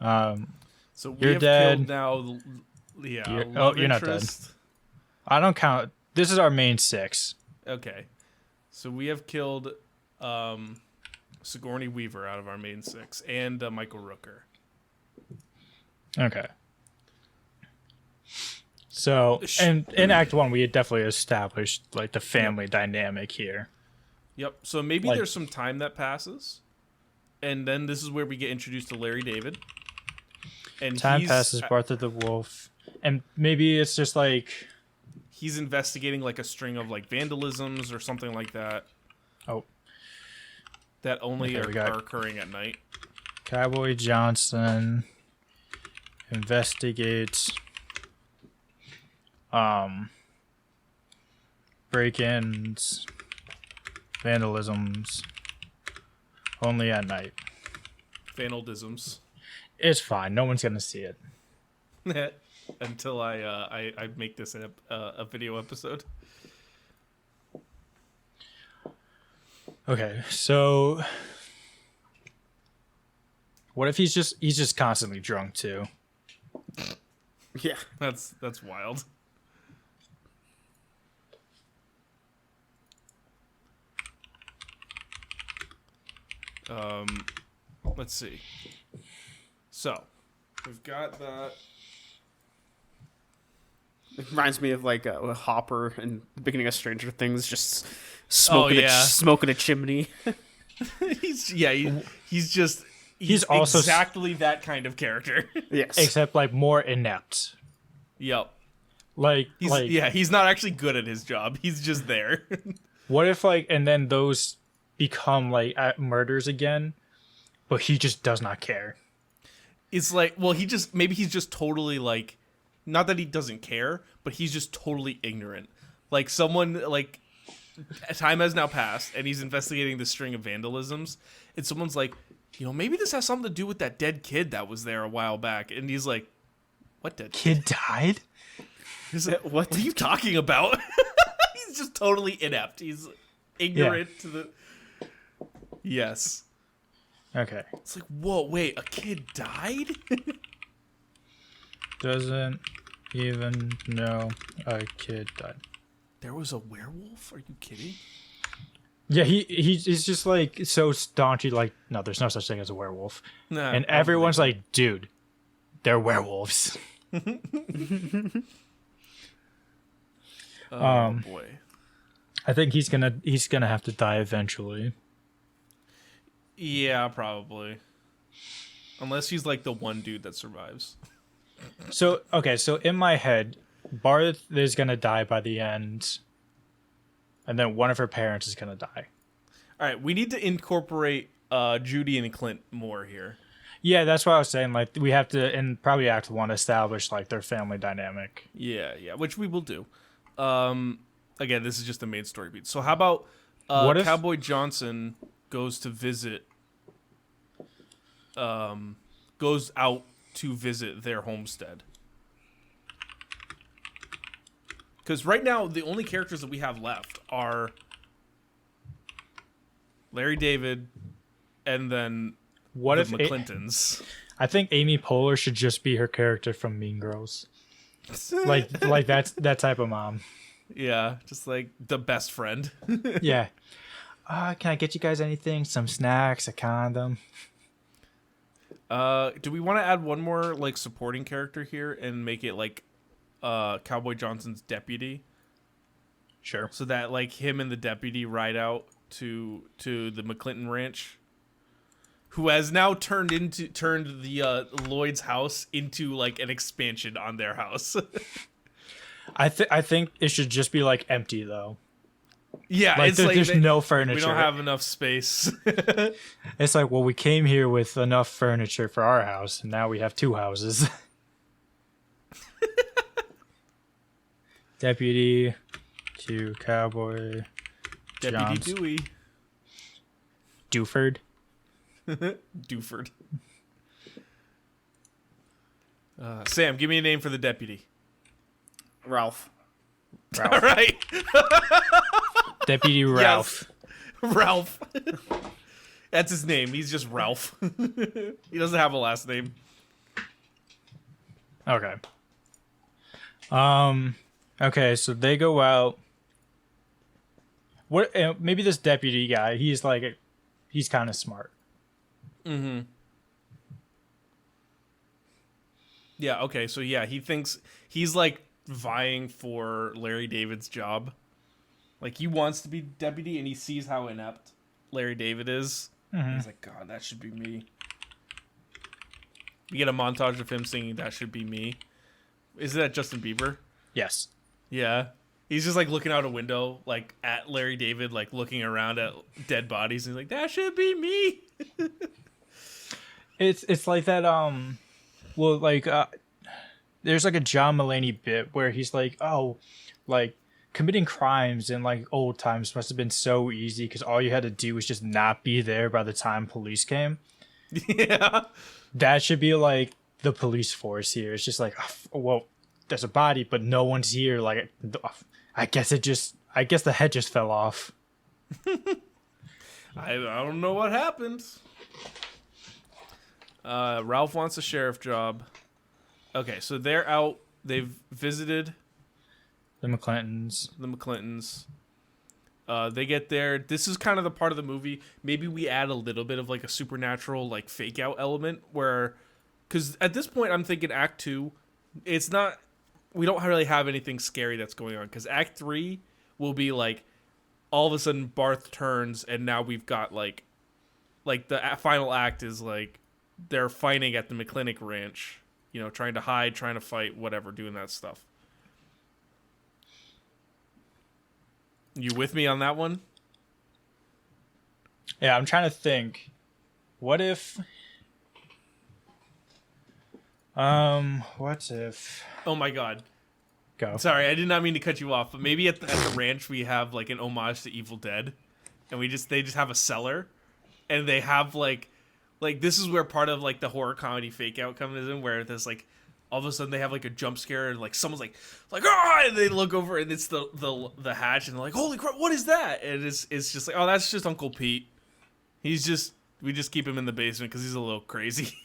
So we you're have dead. killed now. Yeah, you're not dead. I don't count. This is our main 6. Okay. So we have killed Sigourney Weaver out of our main 6 and Michael Rooker. Okay. So, and in Act 1, we had definitely established like the family dynamic here. Yep. So maybe Like- there's some time that passes, and then this is where we get introduced to Larry David. And Time passes, Barth the Wolf, and maybe it's just like, he's investigating like a string of like vandalisms or something like that oh, that only Okay, we got- are occurring at night. Cowboy Johnson investigates break-ins, vandalisms, only at night. Vandalisms. It's fine. No one's gonna see it. Until I make this a video episode. Okay, so what if he's just constantly drunk too? Yeah. That's wild. Let's see. So, we've got that. It reminds me of like Hopper in the beginning of Stranger Things, just smoking, yeah. smoking a chimney. He's also exactly that kind of character. Yes. Except like more inept. Yep. He's He's not actually good at his job. He's just there. What if like, and then those become like murders again, but he just does not care. It's like, well, maybe he's just totally like, not that he doesn't care, but he's just totally ignorant. Like someone like, time has now passed and he's investigating this string of vandalisms, and someone's like, maybe this has something to do with that dead kid that was there a while back. And he's like, what dead kid? Kid died? He's like, what are you talking about? He's just totally inept. He's ignorant to the... Yes. Okay. It's like, whoa, wait, a kid died? Doesn't even know a kid died. There was a werewolf? Are you kidding? Yeah, he's just like so staunchy, like, no, there's no such thing as a werewolf. Nah, And everyone's like, dude, they're werewolves. Oh boy. I think he's gonna have to die eventually. Yeah, probably. Unless he's like the one dude that survives. So in my head, Barth is gonna die by the end, and then one of her parents is gonna die. All right, we need to incorporate Judy and Clint more here. Yeah, that's what I was saying. Like, we have to, in probably Act 1, establish like their family dynamic. Yeah, which we will do. Again, this is just the main story beat. So how about What if- Cowboy Johnson goes to visit, goes out to visit their homestead? Because right now, the only characters that we have left are Larry David and then What the if McClintons. I think Amy Poehler should just be her character from Mean Girls. Like that's that type of mom. Yeah, just like the best friend. Yeah. Can I get you guys anything? Some snacks, a condom. Do we want to add one more like supporting character here and make it like Cowboy Johnson's deputy, Sure. so that like him and the deputy ride out to the McClinton ranch, who has now turned the Lloyd's house into like an expansion on their house. I think it should just be like empty though. Yeah, Like, it's there's no furniture. We don't have enough space. It's like, well, we came here with enough furniture for our house, and now we have 2 houses. Deputy to Cowboy Deputy Johnson. Dewey. Duford. Duford. Sam, give me a name for the deputy. Ralph. All right. Deputy Ralph. Yes. Ralph. That's his name. He's just Ralph. He doesn't have a last name. Okay. Okay, so they go out what? Maybe this deputy guy. He's kind of smart. Mm-hmm. Yeah. Okay. So yeah, he thinks he's like vying for Larry David's job. Like he wants to be deputy, and he sees how inept Larry David is. Mm-hmm. He's like, God, that should be me. We get a montage of him singing "That Should Be Me." Is that Justin Bieber? Yes. Yeah. He's just like looking out a window, like at Larry David, like looking around at dead bodies, and he's like, "That should be me." It's like that. Well, like there's like a John Mulaney bit where he's like, oh, like committing crimes in like old times must have been so easy because all you had to do was just not be there by the time police came. Yeah. That should be like the police force here. It's just like, oh, well, there's a body, but no one's here. Like, I guess the head just fell off. I don't know what happened. Ralph wants a sheriff job. Okay, so they're out. They've visited The McClintons. They get there. This is kind of the part of the movie. Maybe we add a little bit of like a supernatural, like fake out element where, because at this point I'm thinking Act 2, it's not. We don't really have anything scary that's going on. Because Act 3 will be like, all of a sudden Barth turns and now we've got like the final act is like they're fighting at the McClintock Ranch. You know, trying to hide, trying to fight, whatever, doing that stuff. You with me on that one? Yeah, I'm trying to think. What if? What if? Oh my God. Go. Sorry, I did not mean to cut you off, but maybe at the ranch we have like an homage to Evil Dead, and they just have a cellar, and they have like this is where part of like the horror comedy fake out comes in, where there's like all of a sudden they have like a jump scare and like someone's like ah, and they look over and it's the hatch and they're like, holy crap, what is that? And it's just like, oh, that's just Uncle Pete. We just keep him in the basement because he's a little crazy.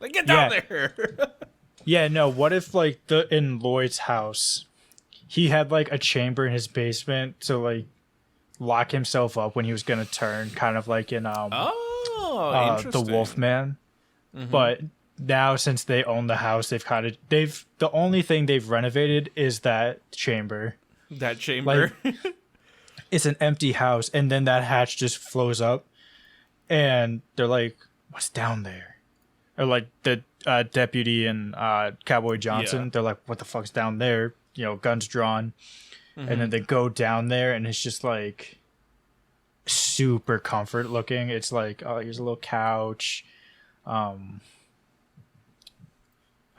Like, get down there. Yeah, no, what if like in Lloyd's house he had like a chamber in his basement to like lock himself up when he was gonna turn, kind of like in interesting. the Wolfman. Mm-hmm. But now since they own the house, the only thing they've renovated is that chamber. That chamber. Like, it's an empty house, and then that hatch just flows up, and they're like, "What's down there?" Or like the deputy and Cowboy Johnson, they're like, "What the fuck's down there?" You know, guns drawn, and then they go down there, and it's just like super comfort looking. It's like, oh, here's a little couch. I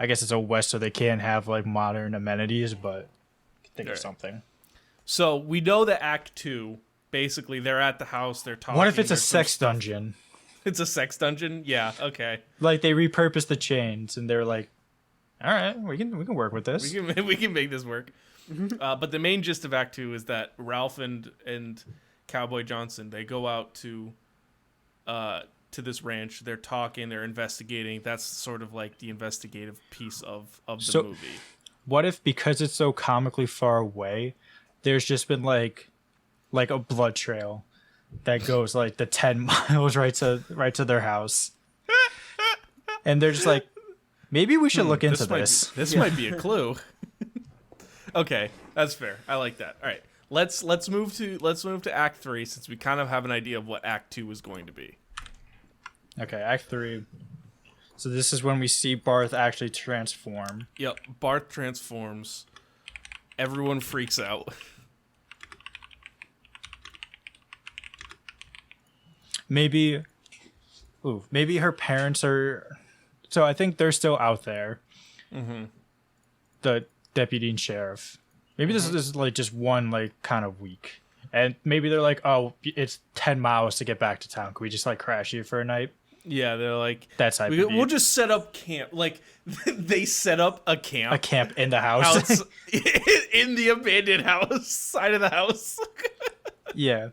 guess it's a West, so they can't have like modern amenities, but think of something. So we know that Act 2, basically, they're at the house, they're talking. What if it's a sex dungeon? It's a sex dungeon? Yeah, okay. Like they repurposed the chains, and they're like, "All right, we can work with this. We can make this work." But the main gist of Act 2 is that Ralph and Cowboy Johnson, they go out to this ranch. They're talking, they're investigating. That's sort of like the investigative piece of the movie. What if, because it's so comically far away, there's just been like a blood trail that goes like the 10 miles right to their house, and they're just like, maybe we should look into this. This might be a clue. Okay, that's fair. I like that. All right, let's move to Act 3, since we kind of have an idea of what Act 2 is going to be. Okay, Act 3. So this is when we see Barth actually transform. Yep, Barth transforms. Everyone freaks out. Maybe her parents are. So I think they're still out there. Mm-hmm. The deputy and sheriff. Maybe this is like just one like kind of week, and maybe they're like, oh, it's 10 miles to get back to town. Can we just like crash here for a night? Yeah, they're like, that's we'll just set up camp. Like they set up a camp. A camp in the house. In the abandoned house side of the house. Yeah.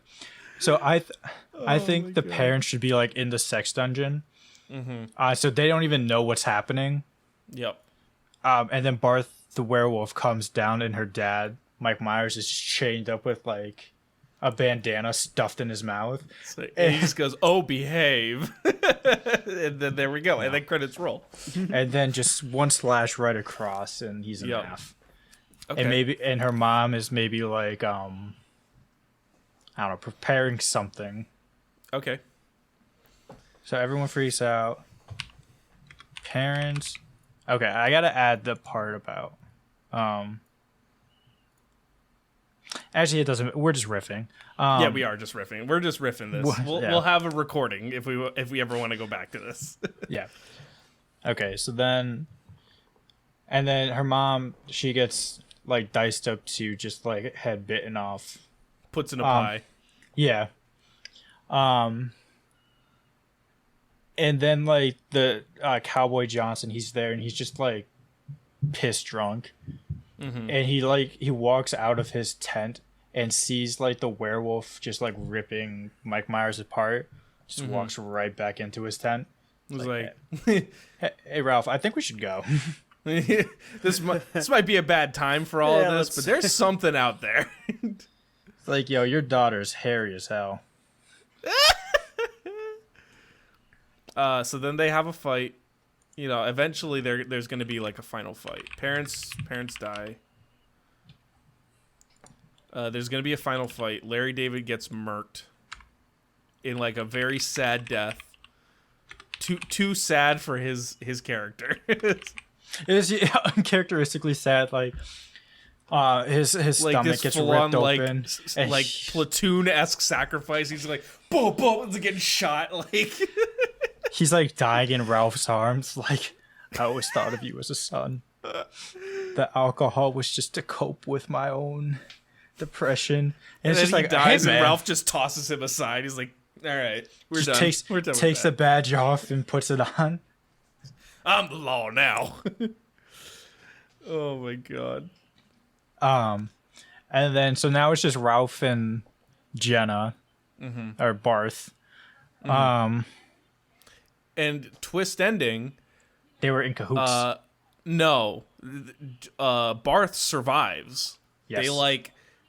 So I think the parents should be like in the sex dungeon. Mm-hmm. So they don't even know what's happening. Yep. And then Barth the werewolf comes down, and her dad, Mike Myers, is chained up with like a bandana stuffed in his mouth. And he just goes, "Oh, behave," and then there we go, and then credits roll. And then just one slash right across, and he's in half. Okay. And her mom is maybe like I don't know, preparing something. Okay. So everyone freaks out. Parents. Okay, I gotta add the part about. Actually, it doesn't. We're just riffing. Yeah, we are just riffing. We're just riffing this. We'll have a recording if we ever want to go back to this. Yeah. Okay, so then, and then her mom, she gets like diced up to just like head bitten off. Puts in a pie. Yeah. And then like the Cowboy Johnson, he's there and he's just like pissed drunk. Mm-hmm. And he walks out of his tent and sees like the werewolf just like ripping Mike Myers apart. Just walks right back into his tent. It was like hey Ralph, I think we should go. this might be a bad time for all of this, but there's something out there. It's like, yo, your daughter's hairy as hell. So then they have a fight. You know, eventually there's going to be like a final fight. Parents die. There's going to be a final fight. Larry David gets murked in like a very sad death. Too sad for his character. It is uncharacteristically sad. Like, his like stomach gets ripped open. Like platoon-esque sacrifice. He's like, boom, boom, he's getting shot. Like, he's like dying in Ralph's arms. Like, I always thought of you as a son. The alcohol was just to cope with my own depression. And it's then just like, dies, hey, man. and Ralph just tosses him aside. He's like, all right, we're done. We're done. Takes the badge off and puts it on. I'm the law now. Oh my god. And then so now it's just Ralph and Jenna, or Barth. And twist ending. They were in cahoots. No, Barth survives. Yes.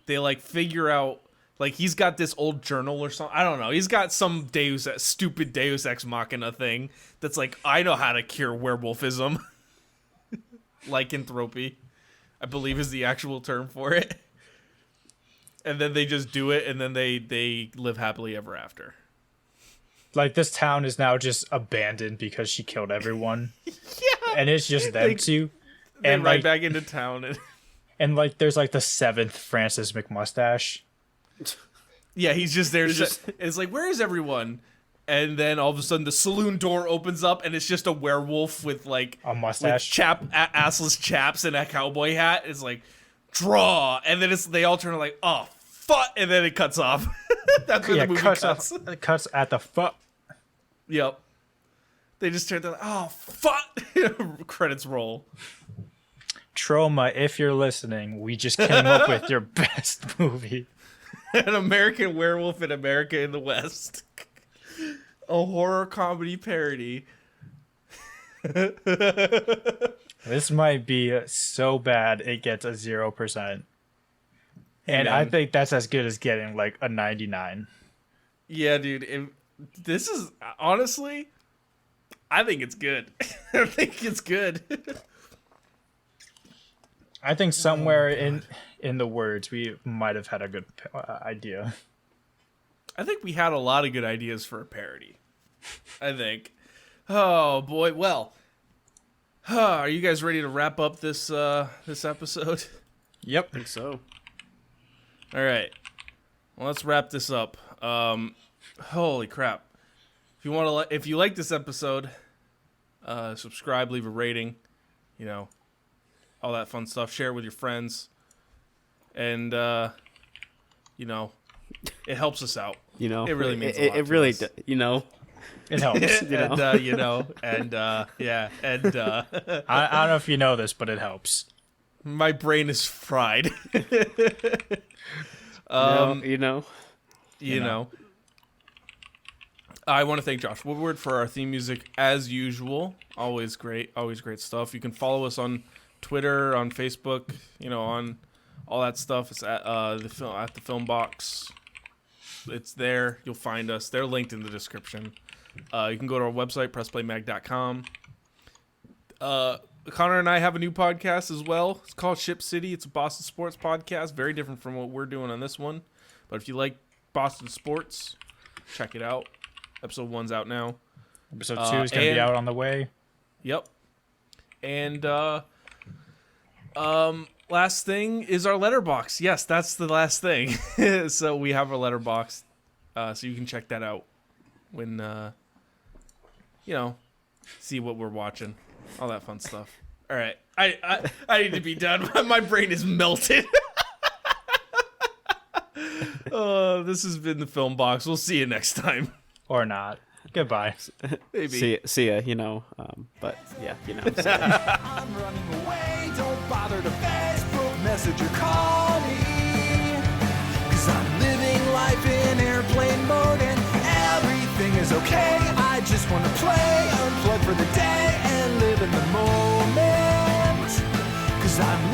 They figure out, like, he's got this old journal or something. I don't know. He's got some stupid Deus Ex Machina thing that's like, I know how to cure werewolfism. Lycanthropy, I believe, is the actual term for it. And then they just do it, and then they live happily ever after. Like, this town is now just abandoned because she killed everyone. Yeah. And it's just them two. They and ride like, back into town. And like, there's like the 7th Francis McMustache. Yeah, he's just there. It's like, where is everyone? And then all of a sudden, the saloon door opens up, and it's just a werewolf with like a mustache, assless chaps, and a cowboy hat. It's like, draw, and then they all turn like, oh fuck, and then it cuts off. That's where the movie cuts. It cuts at the fuck. Yep. They just turn like, oh fuck. Credits roll. Trauma, if you're listening, we just came up with your best movie. An American Werewolf in America in the West. A horror comedy parody. This might be so bad it gets a 0%. And I think that's as good as getting like a 99. Yeah, dude. This is, honestly, I think it's good. I think it's good. I think somewhere in the words we might have had a good idea. I think we had a lot of good ideas for a parody. I think. Oh boy. Well, are you guys ready to wrap up this episode? Yep. I think so. All right. Well, let's wrap this up. Holy crap! If you like this episode, subscribe, leave a rating. You know, all that fun stuff. Share it with your friends, and you know, it helps us out. You know, it really means a lot. It really, you know, it helps. Yeah, I don't know if you know this, but it helps. My brain is fried. You know. I want to thank Josh Woodward for our theme music as usual. Always great stuff. You can follow us on Twitter, on Facebook, on all that stuff. It's at the film box. It's there. You'll find us. They're linked in the description. You can go to our website, pressplaymag.com. Connor and I have a new podcast as well. It's called Ship City. It's a Boston sports podcast. Very different from what we're doing on this one. But if you like Boston sports, check it out. Episode 1's out now. Episode 2 is going to be out on the way. Yep. And last thing is our Letterboxd. Yes, that's the last thing. So we have our Letterboxd. So you can check that out when, see what we're watching. All that fun stuff. All right. I need to be done. My brain is melted. This has been the Film Box. We'll see you next time. Or not. Goodbye. Maybe. See ya, but yeah, so. I'm running away, don't bother to Facebook message or call me. Cause I'm living life in airplane mode and everything is okay. I just wanna play, unplug for the day and live in the moment. Cause I'm